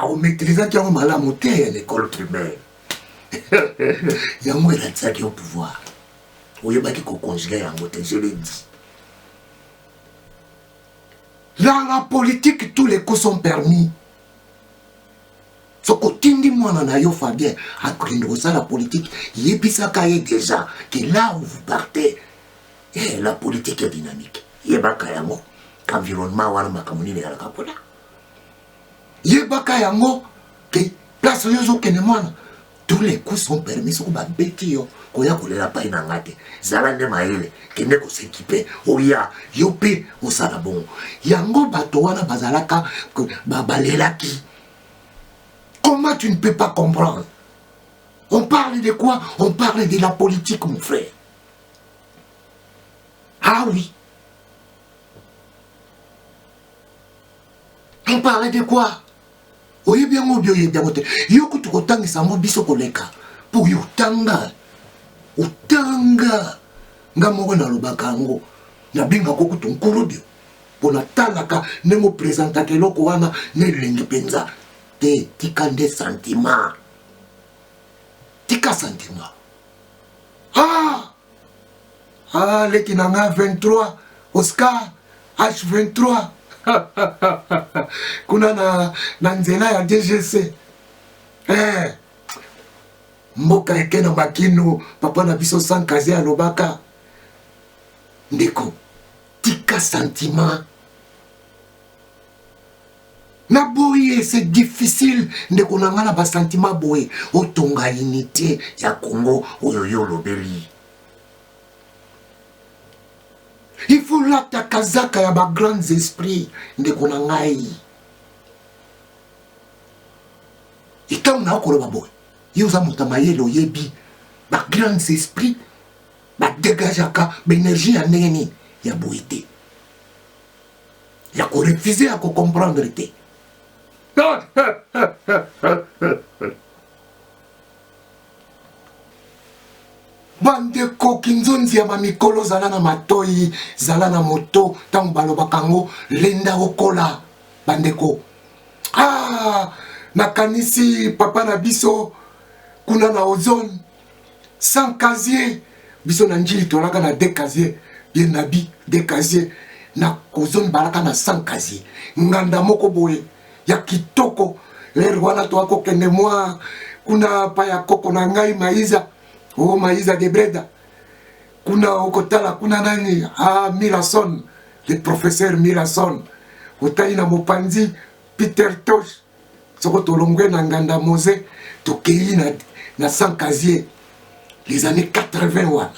on maîtrisait qu'il y a un malamu te l'école primaire yango elatiaki au pouvoir oyebaki koconjuguer yango te, je l'ai dit. Dans la politique, tous les coups sont permis. Ce que moi na yo Fabien, après ça la politique, yebisaka est déjà que là où vous partez, la politique est dynamique. Yebaka yango, qu'environnement wana makamuni ya la kapola. Yebaka yango, que place yozo kene mwana, tous les coups sont permis, so ba beti yo. Koya kolela pa inangate zala nde maele kende ko s'équiper oya yope osala bon yango bato wana bazalaka babalelaki. Comment tu ne peux pas comprendre? On parle de quoi? On parle de la politique, mon frère. Ah oui, on parle de quoi? Oye bien mo bio yeda mote yoko tukotangisa mo biso koleka pour yotanga utanga nga moko na lobaka ngo na binga ko kutunkuru dio pona talaka nemo présenta ke loko wana ne lengi penza te tika nde sentiment tika sentiment leki nanga 23 Oscar H23 kuna na nzela ya DGC mboka ekena bakino papa na biso sans kaze alobaka ndeko tika sentiment na boye c'est difficile ndeko nanga na ba sentiment boye otonga unité ya Congo oyoyo lobeli. Il faut la takazaka ya ba grands esprits ndeko nangai ita una okoloba boye yoza mutamayelo yebi ba grands esprits ba dégagaka ba énergie ya ndenge ya boité ya ko refuser à comprendre te bandeko kinzonzi ya mamikolo zala na matoi zala na moto tango balobaka ngo lenda okola bandeko nakanisi papa na biso kuna na ozone sans casier biso na njili tolaka na 2 casier bien nabi 2 casier na ozone balaka na 100 casier nganda moko boye ya kitoko lero wana to akokende mwa kuna pa ya koko na ngai maiza maiza de breda kuna okotala kuna nani Mirason le professeur Mirason otaina mopanzi Peter Tosh soko tolongwe na nganda Mose tokei na 100 casier les années 80 wana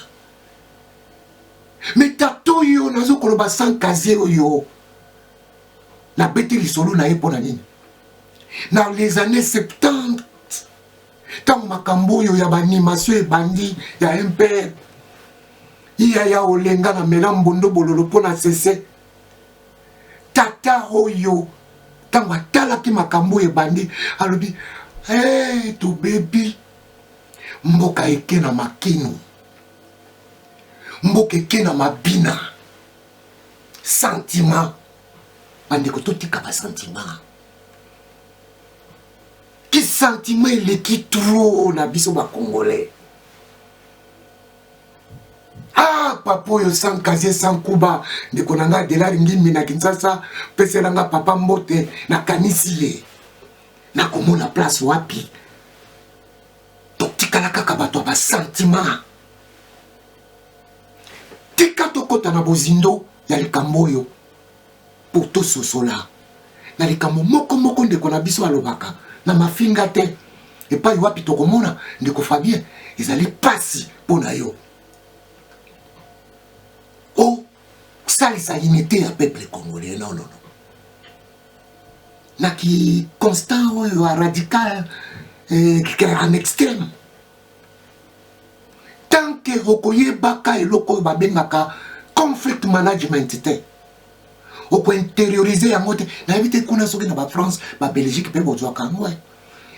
mais tato yo nazo koloba 100 casier yo na beti lisolo na epona nini dans les années 70 tant makambo yo ya animation bandi ya MPR ya olenga na melambo ndo bololo pona cesse tata oyo tant batala ki makambo e bandi alobi Hey, to baby. Mboka eke na makinu. Mboka eke na mabina. Sentiment. Bandeko totika ba sentiment. Qui sentiment il est qui trop na biso ba congolais. Ah, papa yo sans casier sans kuba. Ndeko nanga delari ngimi na Kinshasa. Pese nanga papa mbote na kanisiye. Na komona place wapi. Tika la kaka bato ba sentiment. Tika tokota na bozindo ya likambo yo. Pour tout sosola. Na likambo moko ndeko na biso alobaka. Na mafinga te. Et pas wapi tokomona ndeko Fabien. Ezali pasi pona yo. Oh, ça les unité à peuple congolais. Non. Na qui constant ou radical qui est en extrême. Tant que Okoye Baka et Loko Babengaka conflict management te. On peut intérioriser en mode na éviter qu'on a sauvé dans la France, la Belgique peut boire kanwa.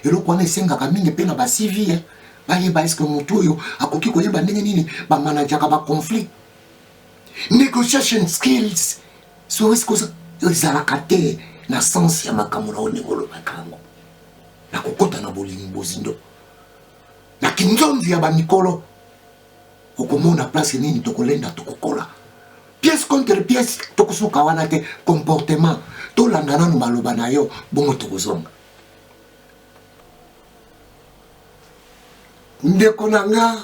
Et le qu'on est senga kaminge pe na ba civil. Ba yeba est-ce que moto yo akoki ko yeba ndenge nini ba manager ka ba conflit. Negotiation skills. So est-ce que yo zalakate na sens ya makambo na onengolo bakango. Na kokota na bolingo zindo. Na kinzonzi ya ba mikolo. Okomona place nini tokolenda tokokola. Pièce contre pièce tokusuka wana te comportement to landana no maloba na yo bongo tokozonga. Ndeko nanga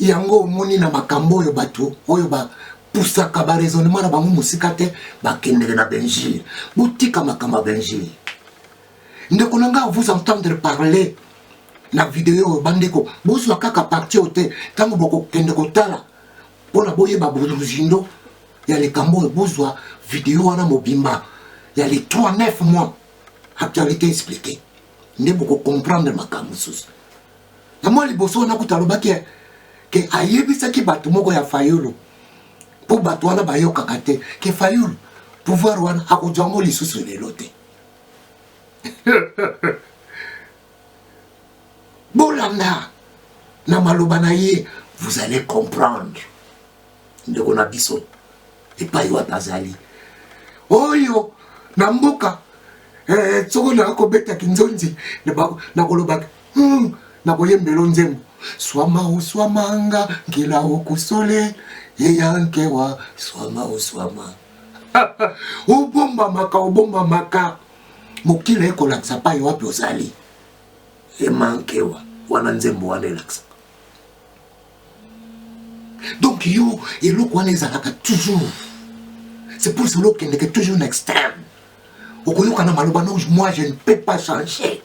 yango moni na makambo yo bato oyo ba pusaka ba raisonnement na bango musika te bakendele na Benjir. Butika makamba Benjir. Ndeko nanga vous entendre parler na vidéo bandeko bozwa kaka parti ote tango boko kende kotala pona boye ba bozindo ya les kambo bozwa vidéo wana mobimba ya les 3-9 mois actualité expliquée ne boko comprendre makambo sus na moi liboso na kutaloba ke ayebisa ki bato moko ya Fayulu po bato wana bayoka kate ke Fayulu pouvoir wana akojwango lisusu lelo te. Bolanda na maloba na ye vous allez comprendre ndeko na biso et pas yo atazali oyo na mboka tsoko na ko beta kinzonzi na koloba na koyembelo nzembo swamanga ngila okusole yeyankewa swama ubomba maka mokila ekolakisa pa yo wapi ozali emankewa wana nzembo wana elakisa. Donc yo eloko wana ezalaka toujours. C'est pour cela qu'il n'est toujours un extrême. Okoyoka na maloba non, moi je ne peux pas changer.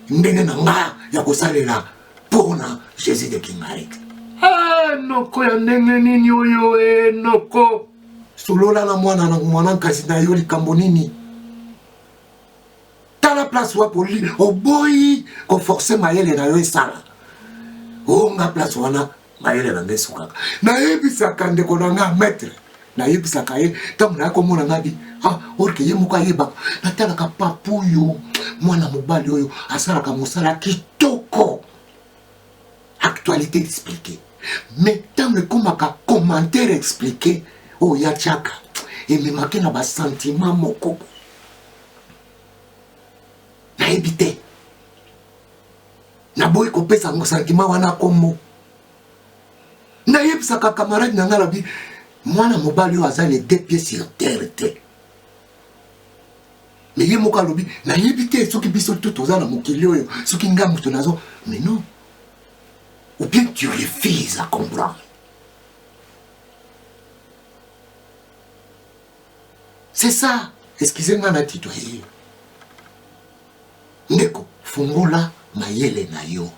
Ndenge na nga ya kosalela pona Jésus de Kingarik. Ah noko ya ndenge nini oyo noko. Solola na mwana kasi na yo likambo nini. La place wa poli o boy ko forcer mayele na yo esala o nga place wana mayele na ngesuka na yebisa kande ko nga maître na yebisa kaye tamuna ko mona ngabi orke ye muka yeba na tala ka papu yo mwana mobali oyo asala ka musala kitoko actualité expliquée mais tant le komaka commentaire expliqué o ya chaka et me marqué na ba sentiment moko na ebite na boy ko pesa ngo sentiment wana kombo na yebisa ka camarade na ngalabi mwana mobali o azali 2 pieds sur terre te mais ye moka lobi na yebite soki biso tout ozala mokili oyo soki ngambu to nazo mais non ou bien tu refuses à comprendre. C'est ça. Excusez-moi na titoyer. Ndeko, fungola mayele na yo.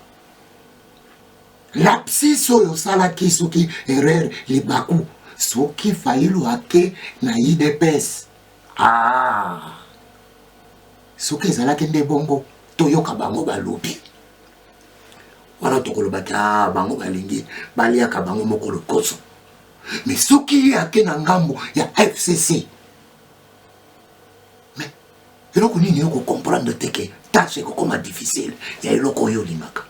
Lapsis oyo salaki soki erreur libaku. Soki Fayulu ake na IDPS. Soki ezalaki nde bongo toyoka bango balobi. Wana tokolobaka bango balingi baliaka bango mokolo koso. Mais soki ake na ngambo ya FCC. Mais eloko nini yo comprendre te ke tâche ekokoma difficile ya eloko oyo olimaka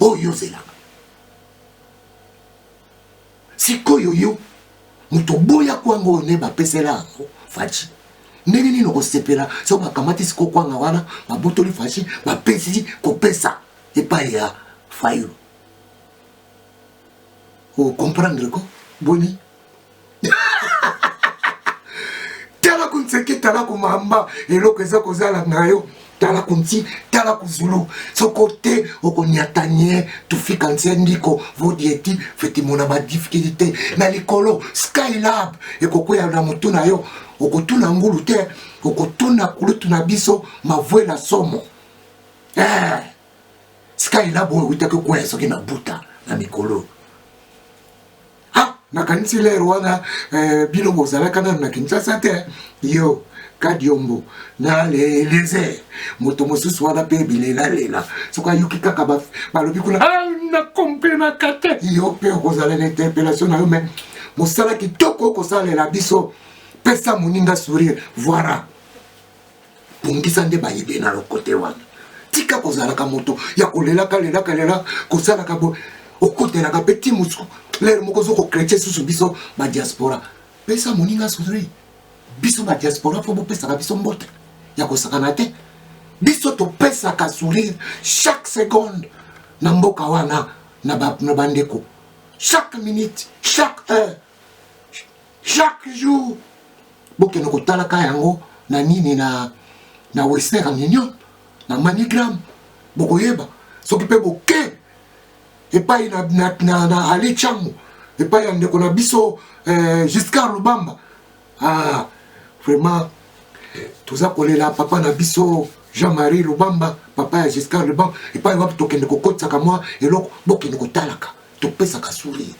oyo ozelaka sikoyo yo moto boya kwanga oyo ne bapesela yango faci ndenge nini okosepela so bakamati siko kwanga wana babotoli faci bapesi kopesa epai ya failo comprendre ko boni tala kunseke tala kumamba eloko eza kozala ngayo tala kunti tala kuzulu sokote okonyatanye tufika nsendiko vodieti fetimona ba difficulté na likolo Skylab ekokoya na mutuna yo okotuna ngulu te okotuna kulutu na biso mavwela somo Skylab uitake kwa soki na buta na mikolo nakanisi lero wana bino bozalaka nanu na Kinshasa te yo kadiombo na leze moto mosusu wana mpe bilelalela soki ayoki kaka balobi kuna na komprenaka te yo mpe okozala na interpellation na yo me mosala kitoko okosalela biso pesa moninga sourire voilà bongisa nde bayebi na lokote wana tika kozalaka moto ya kolelaka lela kosalaka bo okotelaka mpe ti mosuku lero moko ozo kokretye susu biso badiaspora pesa moninga sourire biso badiaspora fo bopesaka biso mbote ya kosakana te biso topesaka sourire chaque seconde na mboka wana na bandeko chaque minute chaque heure chaque jour bokende kotalaka yango na nini na Western Union na Manigram bokoyeba soki mpe boke epai na Ali Changu epai ya ndeko na biso Giscard Lubamba vraiment toza kolela papa na biso Jean-Marie Lubamba papa ya Giscard Lubamba epai wapi tokende kokotisaka mwa eloko bokende kotalaka topesaka sourire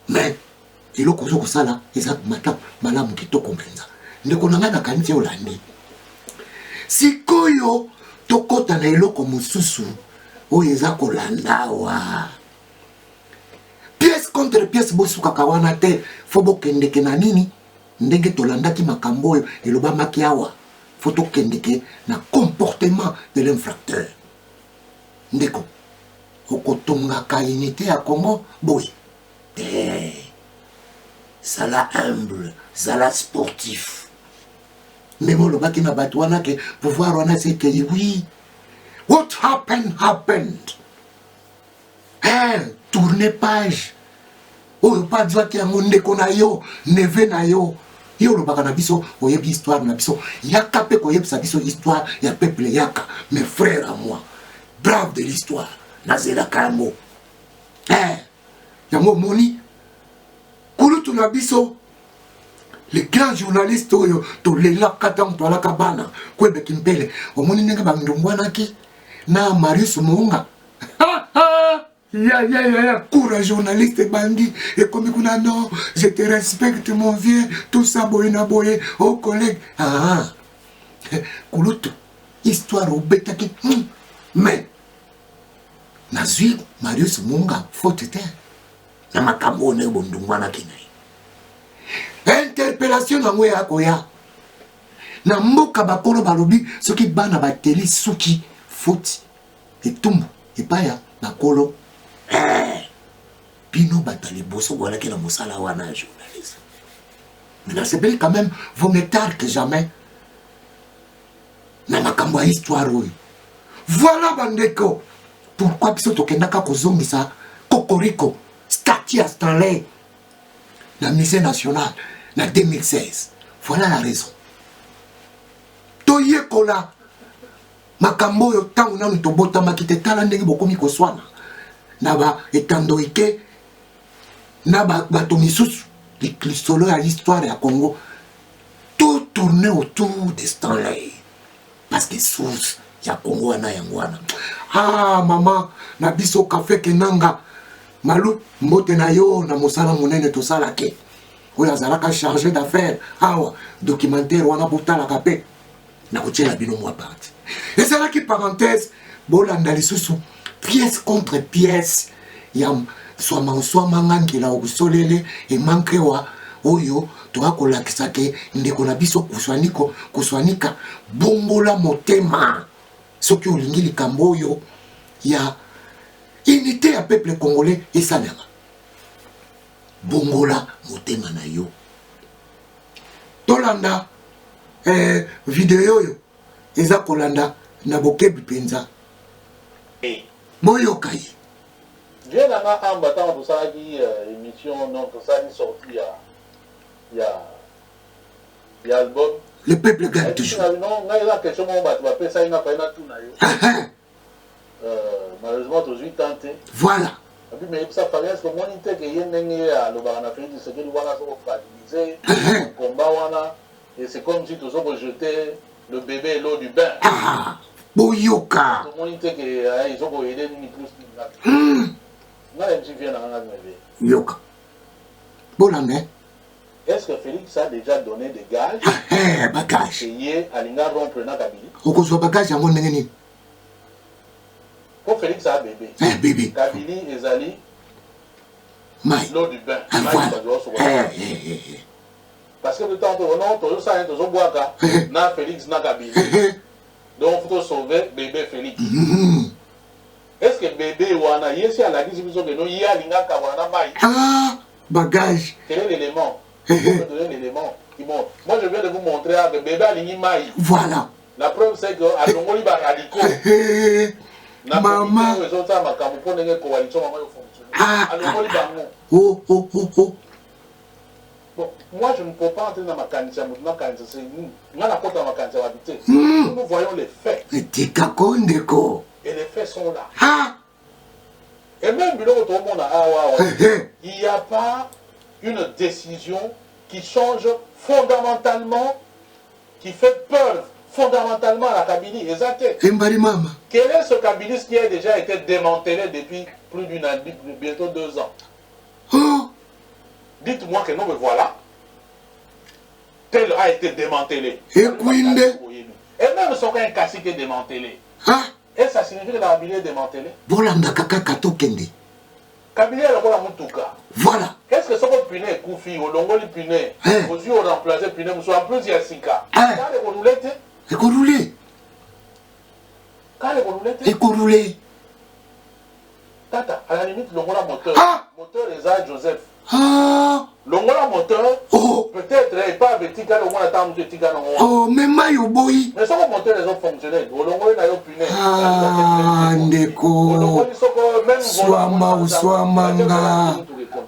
mais eloko ozo kosala eza malamu kitoko mpenza ndeko na ngai nakanisi olandi sikoyo tokota na eloko mosusu oyo eza kolanda awa pièce contre pièce bosukaka wana te fo bokendeke na nini ndenge tolandaki makambo oyo elobamaki awa fo tokendeke na comportement de l'infracteur ndeko okotongaka unité ya Congo boye te zala humble zala sportif même olobaki na bato wana ke pouvoir wana sekeli oui what happened tourner page oyo pa zwaki yango ndeko na yo neve na yo yo olobaka na biso oyebi histoire na biso yaka mpe koyebisa biso histoire ya peuple yaka mes frères à moi brave de l'histoire nazelaka yango yango omoni kulutu na biso les grands journalistes oyo tolelaka ntango toalaka bana kwebeki mpele omoni ndenge bandongwanaki na Marius Muunga ya courage journaliste bandi ekomi kuna non je te respecte mon vieux tout ça boye na boye oh collègue kulutu histoire obetaki mais nazwi Marius Muunga faute te na makambo one bondongwanaki na ye interpellation nango ya koya na mboka bakolo balobi soki bana bateli suki faute etumbu epaya bakolo bino batali boso bolaki na mosala wana ya journaliste mais nasepeli quand même vaut mieux tard que jamais na makambo ya histoire oyo voilà bandeko pourquoi biso tokendaka kozongisa kokoriko statut ya Stanley la musée national na 2016 voilà la raison toyekola makambo oyo ntango nanu tobotamaki te tala ndenge bokomi koswana na baetandoike na bato misusu lisolo ya l'histoire ya Congo tout tourne autour de Stanley parce que source ya Congo wana yango wana mama na biso kafe kenanga malu mbote na yo na mosala monene tosalaki oyo azalaka chargé d'affaires awa documentaire wana botalaka mpe na kotiela bino mwa parti ezalaki parenthèse bolanda lisusu pièce contre pièce ya swama ngangela okusolele emankewa oyo toakolakisa ke ndeko na biso kuswanika bongola motema soki olingi likambo oyo ya unité ya peuple congolais esalema bongola motema na yo tolanda video oyo eza kolanda na bokebi penza boyoka ye Bien avant en battant tout ça qui émission donc tout ça qui sorti il y a album le peuple gagne toujours non il y a quelque chose on va faire ça il n'a pas tout malheureusement toujours tenté voilà mais ça paraît que mon idée que y a le barana fait ce que nous voilà sur fragiliser combat wana et c'est comme si tous on jeter le bébé et l'eau du bain boyoka mon idée que ils ont aider ni plus ni yoka bolande est-ce que Félix a déjà donné des gages bagage payé à l'inga rompre na Kabili okozwa bagage yango ndenge nini pour Félix a bébé bébé Kabili ezali mai l'eau du bain voilà parce que le temps non toujours ça toujours boaka na Félix na Kabili donc faut sauver bébé Félix. Est-ce que bébé wana yesi a la dit que non y a l'inga kawana mai bagage quel est l'élément l'élément qui montre moi je viens de vous montrer que bébé a l'ingi mai voilà la preuve c'est que à Longoli ba radicaux maman les autres makambo pour nenge coalition maman yo fonctionner à Longoli bango bon moi je ne peux pas entrer dans ma candidature maintenant quand c'est nous on a porté ma candidature habité nous voyons les faits tika kondeko et les faits sont là et même biloko tout le monde il n'y a pas une décision qui change fondamentalement qui fait peur fondamentalement à la Kabylie exact quel est ce Kabylie qui a déjà été démantelé depuis plus d'une année bientôt 2 ans dites-moi que non mais voilà tel a été démantelé et même son cas cassé qui est démantelé et ça signifie que la Kabylie est démantelée bolanda kaka katokende Kabylie est la mutuka voilà qu'est-ce que ce que Piné est koufi au longo li Piné aux yeux au remplacé Piné nous sommes plus il y a 5 ans quand les roulettes écoulé tata à la limite longo la moteur moteur les Joseph longo la moteur peut-être il pas avec tika longo la table de tika longo mais mayo boy mais ça le moteur les ont fonctionné au longo na yo Piné ndeko swamanga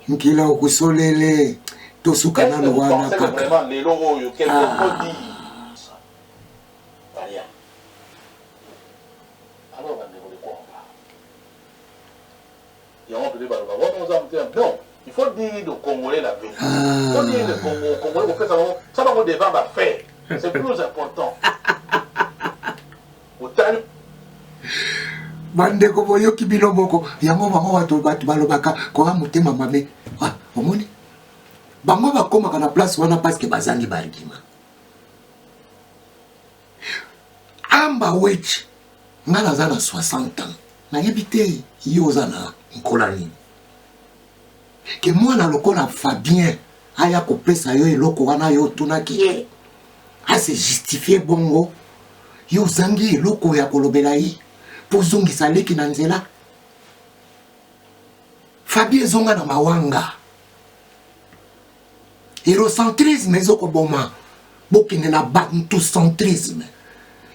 nkila okusolele tosuka nano wana kaka lelo oyo quelqu'un peut dire non, il faut dire de Congolais la vérité. Il faut dire de Congolais ça va devant ma faire. C'est plus important. bandeko boyoki bino moko yango bango bato balobaka koka motema mame omoni bango bakomaka na place wana parce que bazangi bargima amba wechi nga naza na 60 ans nayebi te yo oza na nkola nini ke mwana lokola Fabien aya kopesa yo eloko wana yo otunaki ye ase justifie bongo yo ozangi eloko ya kolobela ye mpo ozongisa leki na nzela Fabien ezonga na mawanga eurocentrisme ezokoboma bokende na bantocentrisme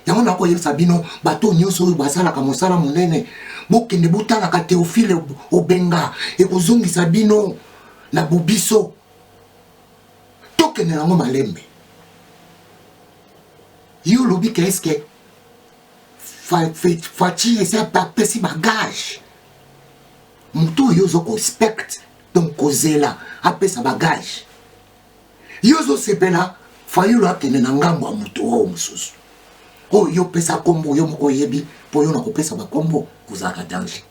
yango nakoyebisa bino bato nyonso oyo basalaka mosala monene bokende botalaka Théophile Obenga ekozongisa bino na bobiso tokende nango malembe yo lobi ke eske Fachi ese apesi bagage mutu oyo ozoko spect donc kozela apesa bagage yo ozosepela fayulu akende na ngambo ya mutu oyo mosusu oyo pesa kombo yo moko yebi po yo na kopesa bakombo kozalaka danger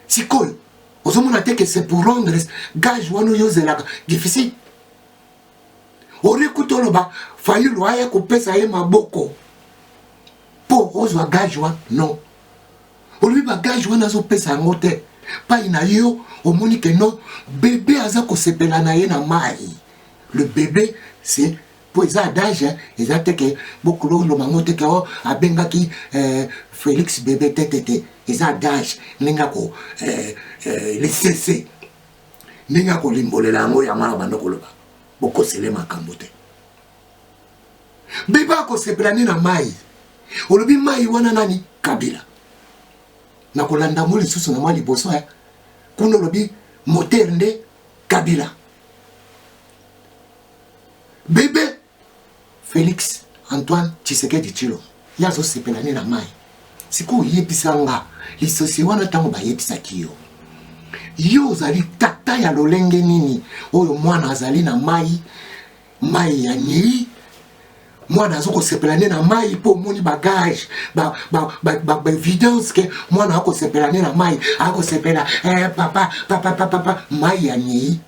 sikoyo ozomona te que c'est pour rendre gage wana oyo ozelaka difficile orikuta oloba fayulu aya kopesa ye maboko po ozwa gage wana non olobi bagage wana azopesa yango te pas na yo omoni que non bébé aza ko sepela na ye na mai. Le bébé c'est pour ça d'âge ils que beaucoup le mango te que abengaki Félix bébé tete ils d'âge ninga ko les CC ninga ko limbolela ngo ya mwana bando koloba boko sele makambo te bébé ko sepela na mai olobi mai wana nani Kabila na kolanda mo lisusu na mwa liboso ya kuno lobi moteur nde Kabila bébé Félix Antoine Tshisekedi Tshilo yazo sepelani na mai siku yebisa nga lisosi wana tango bayebisa kiyo yo ozali tata ya lolenge nini oyo mwana azali na mai ya nyei mwana azoko sepelani na mai po moni bagage ba evidence ke mwana ako sepelani na mai ako sepela papa mai ya nyei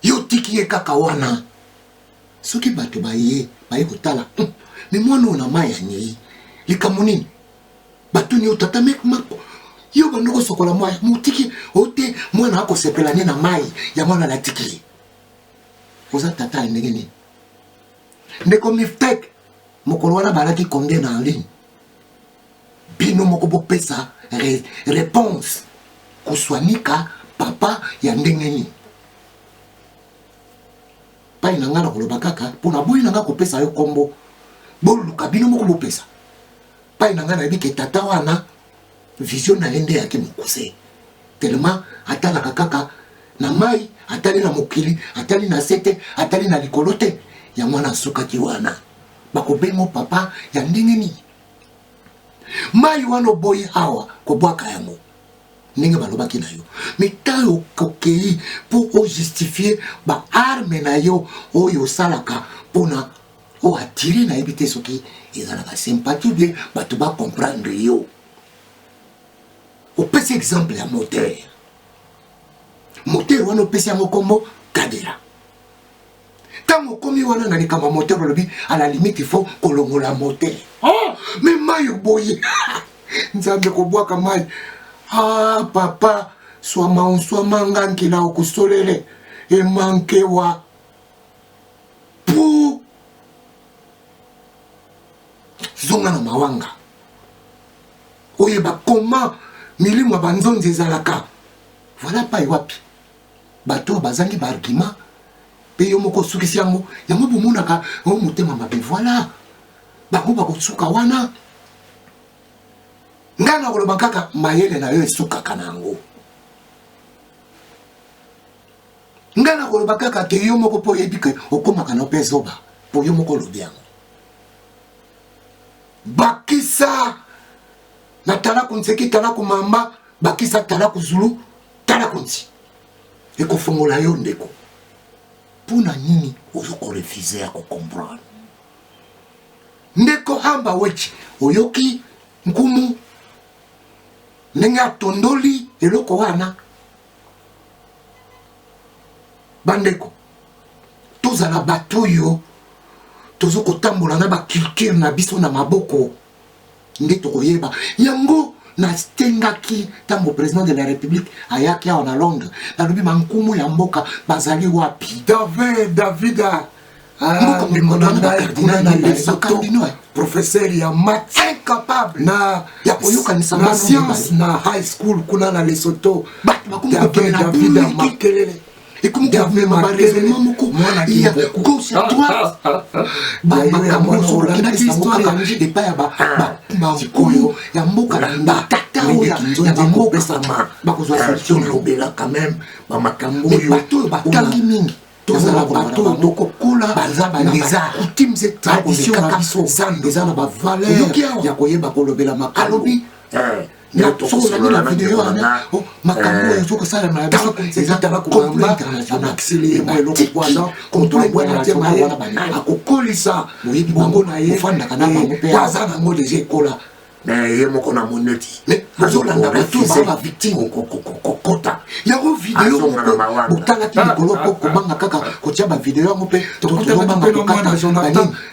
yo tiki ye kaka wana soki bato baye kotala me mwana ona mai ya nyei likambo nini bato ni otata mek mapo yo bandoko sokola mai mutiki ote mwana ako sepelani na mai ya mwana la tiki oza tata ndenge nini ndeko miftek mokolo wana balaki combien na en ligne bino moko bopesa réponse kuswanika papa ya ndenge nini pa inanga na koloba kaka pona boyi nanga kopesa yo kombo boluka bino moko bopesa pa inanga na bike tata wana vision na ende yake mukuse tellement atalaka kaka na mai atali na mokili atali na sete atali na likolote ya mwana sukaki wana bakobengo papa ya ndenge ni mai wana boyi awa kobwaka yango ndenge balobaki na yo metayo kokei pour justifier ba arme na yo oyo salaka pona o attirer na ebite soki ezalaka sympathie bien bato ba comprendre yo opesi exemple ya moteur wana opesi yango kombo Kabila tango komi wana na likamba moteur olobi à la limite il faut kolongola moteur mais mai boye nzambe kobwaka mai papa swama ngankila okusolele emankewa pu zonga na mawanga oyeba koma milimo ya banzonzi ezalaka voilà pa wapi bato bazangi baargument pe yo moko sukisi yango bomonaka motema mabe voilà bango bakosuka wana nga na koloba kaka mayele na yo esukaka na yango nga na koloba kaka ke yo moko po yebi ke okomaka na mpe zoba po yo moko olobi yango bakisa na tala kunseki tala kumamba bakisa tala kuzulu tala kunsi ekofongola yo ndeko puna nini ozokorefize ya kokomprendre ndeko hamba wechi oyoki nkumu ndenge atondoli eloko wana bandeko tozala bato oyo tozokotambola na baculture na biso na maboko nde tokoyeba yango nastengaki ntango président de la république ayaki awa na Londres nalobi bankumu ya mboka bazali wapi davida professeur ya math incapable na ya koyokanisa na science na high school kuna na Lesotho davida makelele écoutez-moi, gauche à droite, la vidéo makambo ezoko sala na biso ezatala komba na accéléré le poison contre le bois tema akokolisa bongo na ye fanda kana bango pe azana ngo déjà kola mais yemo na moneti mais ozolanda bato ba victime kokota yango video botalaki likolo po kobanga kaka kotia bavideo yango mpe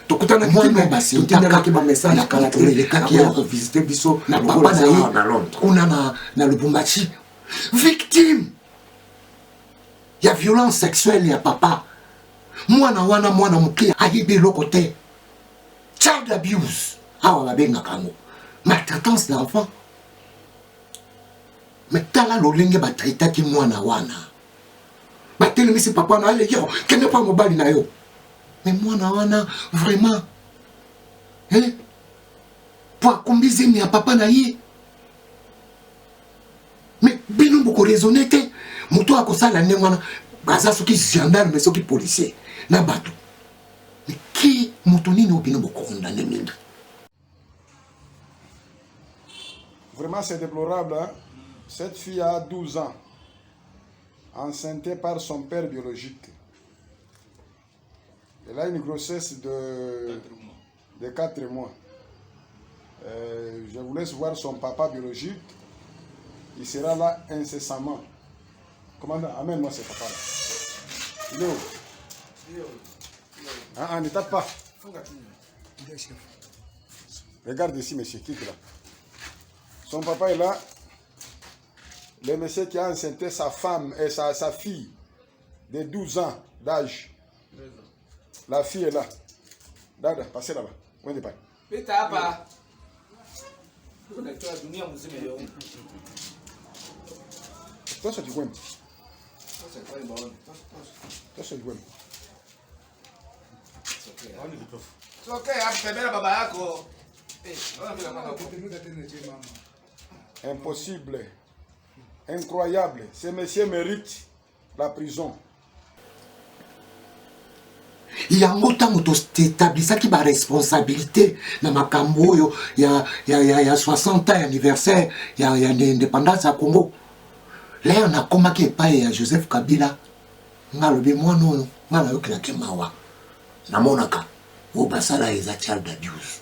tokutanaki bamessage elekaki ya revisite biso na papa na ye kuna na Lubumbashi victime ya violence sexuelle ya papa mwana wana mwana moke ayebi eloko te child abuse awa babengaka yango maltraitance d'enfant. Mais tala lolenge batraitaki mwana wana batelemisi papa na ale yo kende pa mobali na yo mais mwana wana vraiment po akombizemi ya papa na ye mais bino boko raisonner te moto akosala ndenge wana baza soki gendarme soki policier na bato mais ki moto nini obino boko condamné mingi. Vraiment, c'est déplorable. Hein? Cette fille a 12 ans, enceinte par son père biologique. Elle a une grossesse de 4 mois. Je vous laisse voir son papa biologique. Il sera là incessamment. Commandant, amène-moi ce papa-là. Il est où? Ah, ne tape pas. Regarde ici, monsieur, quitte là. Son papa est là. Le monsieur qui a enceinté sa femme et sa fille de 12 ans d'âge. La fille est là. Dada, passez là-bas. Où est-ce que toi, c'est du goût. Toi, c'est du goût. C'est ok, apetebela baba yako. Impossible, incroyable. Ce monsieur mérite la prison. yango ntango toétablisaki baresponsabilité na makambo oyo ya 60 ans anniversaire ya indépendance ya Congo leo nakomaki epai ya Joseph Kabila nga lobi mwana oyo nga nayokelaki mawa namonaka oyo basala eza child abuse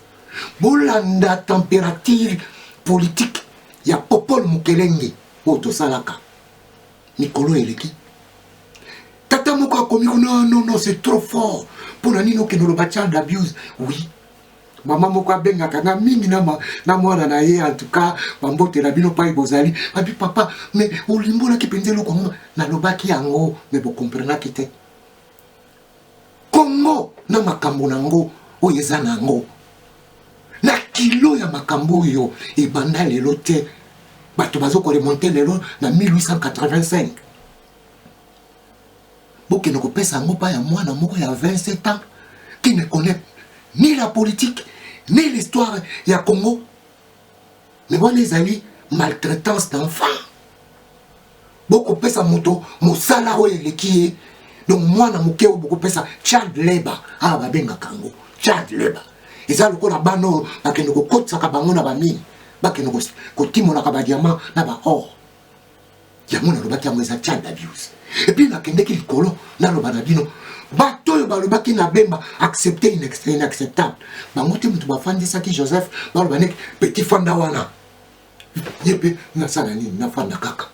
bolanda température politique ya Popol Mukelenge oyo tosalaka mikolo eleki tata moko akomi non c'est trop fort pona nini okende loba child abuse oui mama moko abengaka nga mingi na mwana na ye en tout cas bambotela bino pai bozali babi papa mais olimbolaki mpenza eloko ngo nalobaki yango mais bokomprenaki te Congo na makambo nango oyo eza nango na kilo ya makambo oyo ebanda lelo te bato bazokoremonte lelo na 1885 bokende kopesa yango pa ya mwana moko ya 27 ans qui ne connaît ni la politique ni l'histoire ya Congo mais wana ezali maltraitance d'enfant bokopesa moto mosala oyo eleki ye donc mwana moke oyo bokopesa child labor awa babengaka yango child labor eza lokola bana oyo bakende kokotisaka bango na bamini bakende kotimonaka badiamant na baor yango nalobaki yango eza child abuse epuis nakendeki likolo naloba na bino bato oyo balobaki na bemba accepter inacceptable bango te moto bafandisaki Joseph baloba neki petit fanda wana ye mpe nasala nini nafanda kaka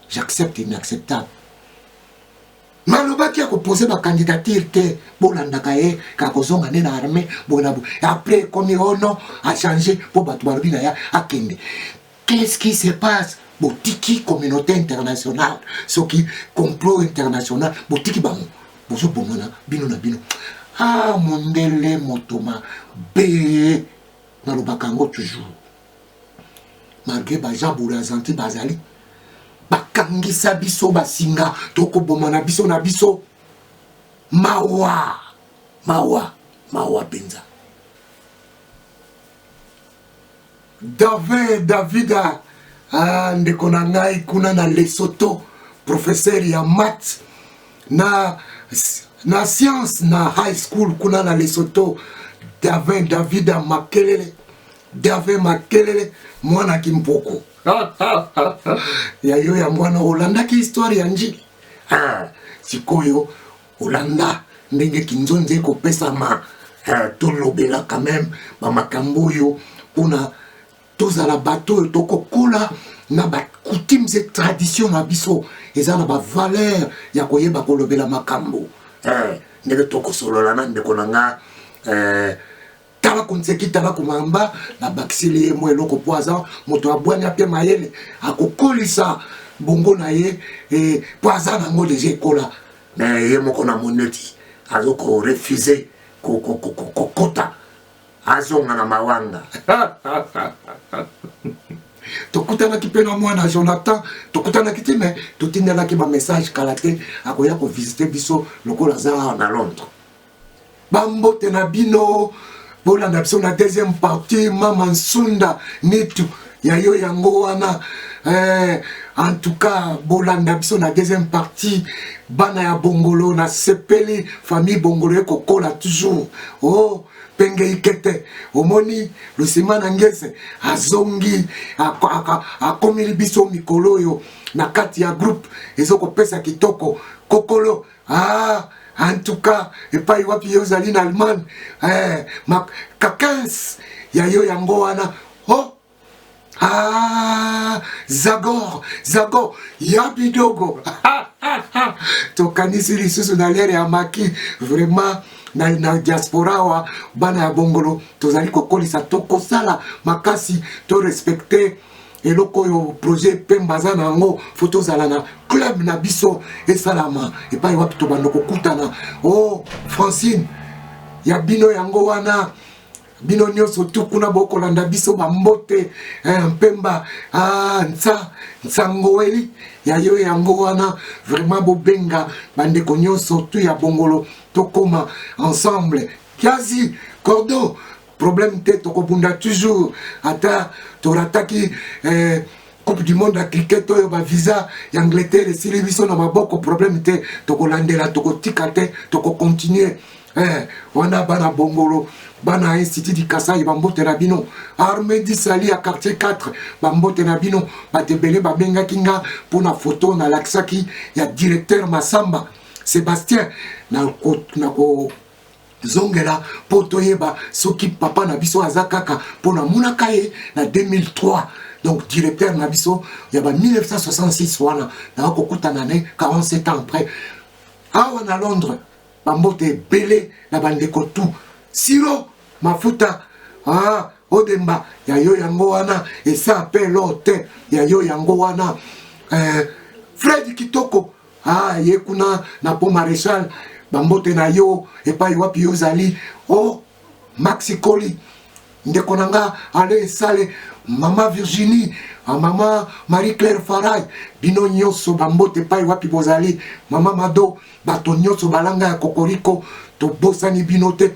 j'accepte inacceptable malobaki ya kopose bacandidature te bolandaka ye kakozonga nde na armée bona après komi ono a changé po bato balobi na ya akende. Qu'est-ce qui se passe? Botiki communauté internationale soki complot international botiki bango bozo bomona bino na bino ah mondele motoma be nalobaka yango toujours malgré baja borazanti bazali bakangisa biso basinga tokobomana biso na biso mawa benza Davida ndeko na ngai kuna na Lesotho professeur ya maths na science na high school kuna na Lesotho Davida Makelele mwana kimpoko yayo ya mwana Olanda ki histoire ya njili sikoyo Olanda ndenge kinzonze kopesa ma tolobela quand même ba makambo yo pona tozala bato tokokola na ba coutumes et traditions na biso eza na ba valeur ya koyeba kolobela makambo ndenge tokosolola na ndeko na nga tala konseki tala kumamba na bakisili ye mo eloko po aza moto abwani ape mayele akokolisa bongo na ye po aza nango deja ekola na ye moko na moneti azoko refuser kokota azonga na mawanga tokutanaki mpe na mwana Jonathan tokutanaki te me totindelaki bamessage kala te akoya kovisite biso lokola aza na Londres. Bambote na bino bolanda biso na deuxième partie Mama Nsunda nitu ya yo yango wana en tout cas bolanda biso na deuxième partie bana ya bongolo na sepeli famille bongolo ekokola toujours oh penge ikete omoni lusima na ngese azongi akomili biso mikolo yo na kati ya groupe ezokopesa kitoko kokolo en tout cas epai wapi yo zali na Allemagne kakens ya yo yango wana oh Zagor ya bidogo tokanisi lisusu na lere ya maki vraiment na diaspora wa bana ya bongolo tozali kokolisa tokosala makasi to respecter eloko yo projet Pemba za nango photo zala na club na biso esalama epai wapi to bando kokutana oh Francine ya bino yango wana bino nyonso tu kuna bokolanda biso bambote Pemba Nsangoweli ya yo yango wana vraiment bobenga bandeko nyonso tu ya bongolo tokoma ensemble kiasi cordo problème te tokobunda toujours ata torataki Coupe du monde à cricket oyo ba visa ya Angleterre esili biso na maboko problème te tokolandela tokotika te tokocontinuer wana bana bongolo bana institut du Kasai bambote na bino armée du Sali à quartier 4 bambote na bino batebele babenga kinga pona photo na laksaki ya directeur Masamba Sébastien na ko zongela poto yeba soki papa na biso azakaka pona munaka ye na 2003 donc directeur na biso ya ba 1966 wana na kokutana ne 47 ans après awa na Londres bambote belé na bandeko tout siro mafuta odemba ya yo yango wana esa pe lote ya yo yango wana Fred Kitoko ye kuna na po maréchal bambote na yo epai wapi yo zali oh Maxi Koli ndeko nanga ale sale mama Virginie mama Marie-Claire Faray bino nyonso bambote epai wapi bozali mama Mado bato nyonso balanga ya kokoriko to bosani bino te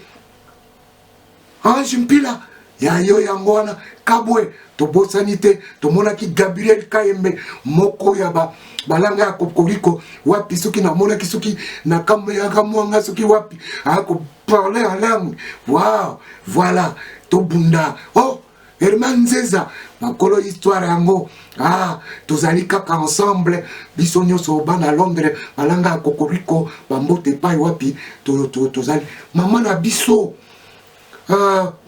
Ange Mpila ya yo yango wana kabwe to bosani te to monaki Gabriel Kayembe moko ya balanga ya kokoriko wapi soki na monaki soki na kambe ya kamwanga soki wapi ako parler en langue wow voilà to bunda oh Herman Nzeza makolo histoire yango tozali kaka ensemble biso nyonso bana Londres balanga ya kokoriko bambote pai wapi tozali mama na biso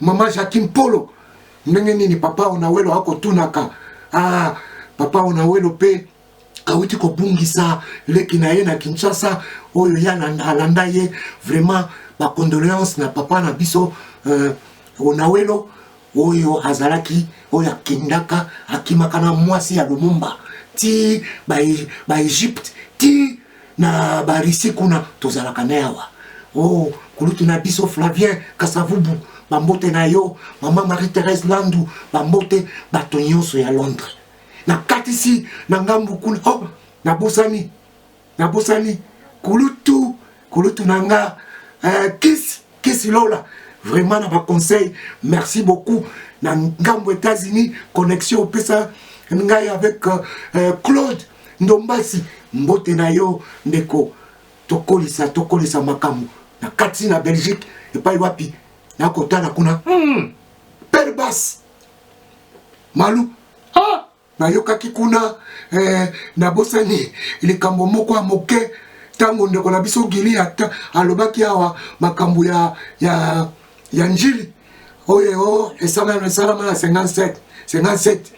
mama Jacqueline Polo ndenge nini papa onawelo akotunaka papa onawelo pe awiti kobungisa leki na ye na Kinshasa oyo ya alanda ye vraiment ba condoléances na papa na biso onawelo oyo azalaki oyo akendaka akimaka na mwasi ya Lumumba ti ba Egypte ti na ba Russie kuna tozalaka na yawa oh kulutu na biso Flavien Kasavubu bambote na yo mama Marie-Thérèse Landu bambote bato nyonso ya Londres na katisi na ngambu kuna oh na bosani kulutu nanga kiss Lola vraiment na ba conseil merci beaucoup na ngambu États-Unis connexion pesa ngai avec Claude Ndombasi mbote na yo ndeko tokolisa makamu na kati na Belgique epai wapi na kotana kuna Perbas malu na yokaki kuna na bosani likambo moko ya moke tango ndeko na biso gili ata alobaki awa makambo ya njili oyo esalama na 57 57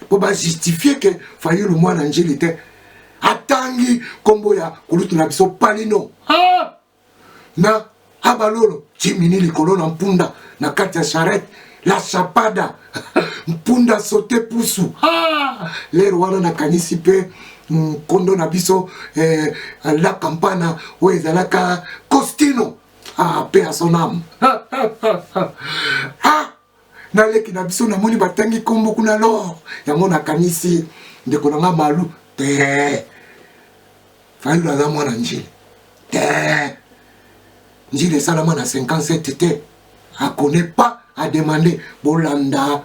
pour justifier que Fayulu mwana Njili était atangi kombo ya kulutu na biso palino na abalolo chimini likolo na mpunda na kati ya charrette la chapada mpunda sauté pusu lero wana nakanisi pe kondo na biso la campana oyo ezalaka Costino pe à son âme naleki na biso namoni batangi kombo kuna lor yango nakanisi ndeko na nga malu te Fayulu aza mwana Njili te Njili esalama na 57 te akone pas a demandé bolanda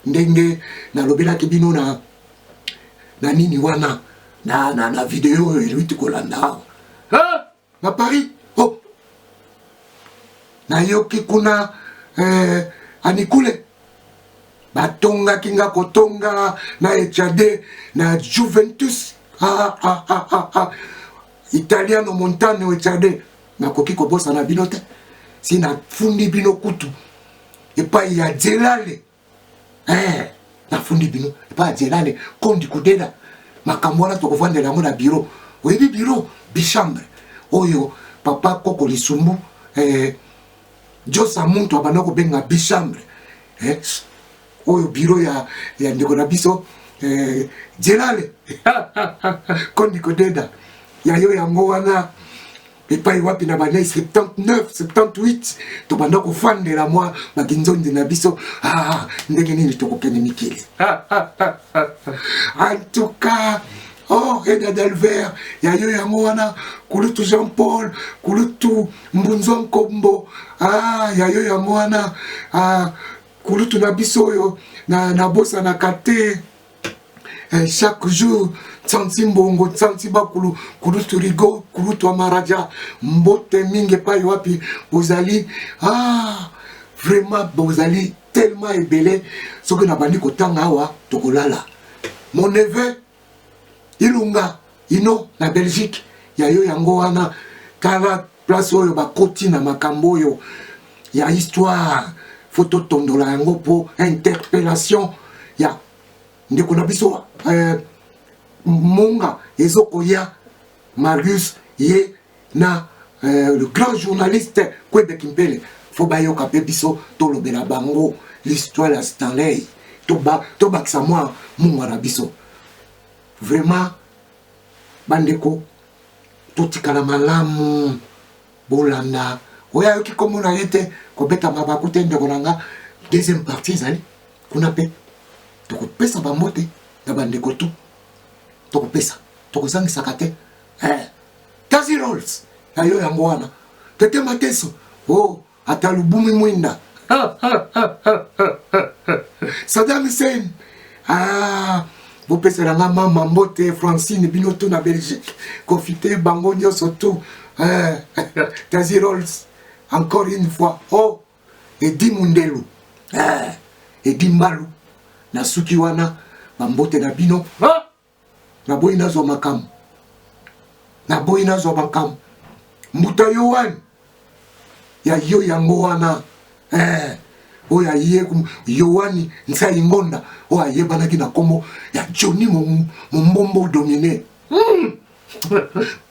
ndenge nalobelaki bino na nini wana na video eluiti kolanda na Paris nayoki kuna anikule batongaki nga kotonga na Echade na Juventus Italiano Montano Echade nakoki kobosa na bino te si nafundi bino kutu epai ya Zelale nafundi bino epai ya Zelale kondi kudeda makambo wana tokovandela yango na biro oyebi biro bichambre oyo papa Koko Lisumbu Josa muntu abanda kobenga bichambre oyo biro ya ndeko na biso Zelale kondi kudeda yayo yango wana epai wapi na banai 79 78 tobanda kofandela mwa bakinzondi na biso ndenge nini tokokende mikili en tout cas Eda Delver yayo yango wana kulutu Jean Paul kulutu Mbunzo Nkombo yayo yango wana kulutu na biso oyo na bosa na kate chaque jour Tsanti Mbongo, Tsanti Bakulu, Kulutu Rigo, Kulutu Amaraja, Mbote Minge Pai Wapi, Bozali, vraiment Bozali tellement ébélé, ce que n'a pas dit qu'autant awa, Tokolala. Mon neveu, Ilunga, Ino, na Belgique, Yayo Yangoana, Kala, place oyo, Bakoti na Makambo yo, ya histoire, photo tondola yango pour interpellation, ya, ndeko na biso, Monga Ezokoya Marius Ye na le grand journaliste Kwebe Kimpele Fobayo Kapebiso Tolobela Bango l'histoire la Stanley Toba Ksamwa Munga Rabiso vraiment bandeko totikala malamu bolanda oya yoki komona yete kobeta mabakute ndeko nanga deuxième partie zali kuna pe tokopesa bamote na bandeko tout tokopesa tokozangisaka te Tazi Rolls yayo yango wana tete mateso ata lubumi mwinda Saddam Hussein bopeselanga mama mbote Francine bino to na Belgique confite bango nyonso tout Tazi Rolls encore une fois Edi Mundelu Edi Mbalu na suki wana bambote na bino naboyi nazwa makamu naboyi nazwa makamu mbuta Yohan ya yo yango wana oyo aye Yohani Nsai Ngonda oyo ayebanaki na kombo ya Johnny Mombombo Domine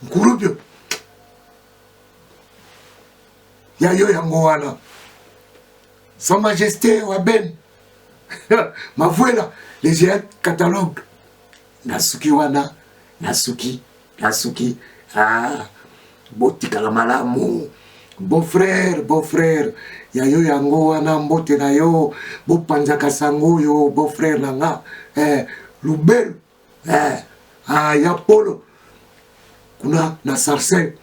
Nkurubyo ya yo yango wana Sa Majesté Waben Mavuela les géants catalogues Nasuki wana Nasuki botikala malamu beau frère yayo yango wana mbote na yo bopanzaka sango yo beau frère nanga Lubelu ya Polo kuna na Sarcelle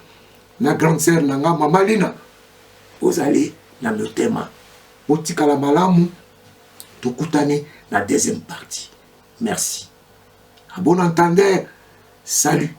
na grande sœur nanga Mamalina ozali na motema botikala malamu tokutani na deuxième partie merci à bon entendeur salut.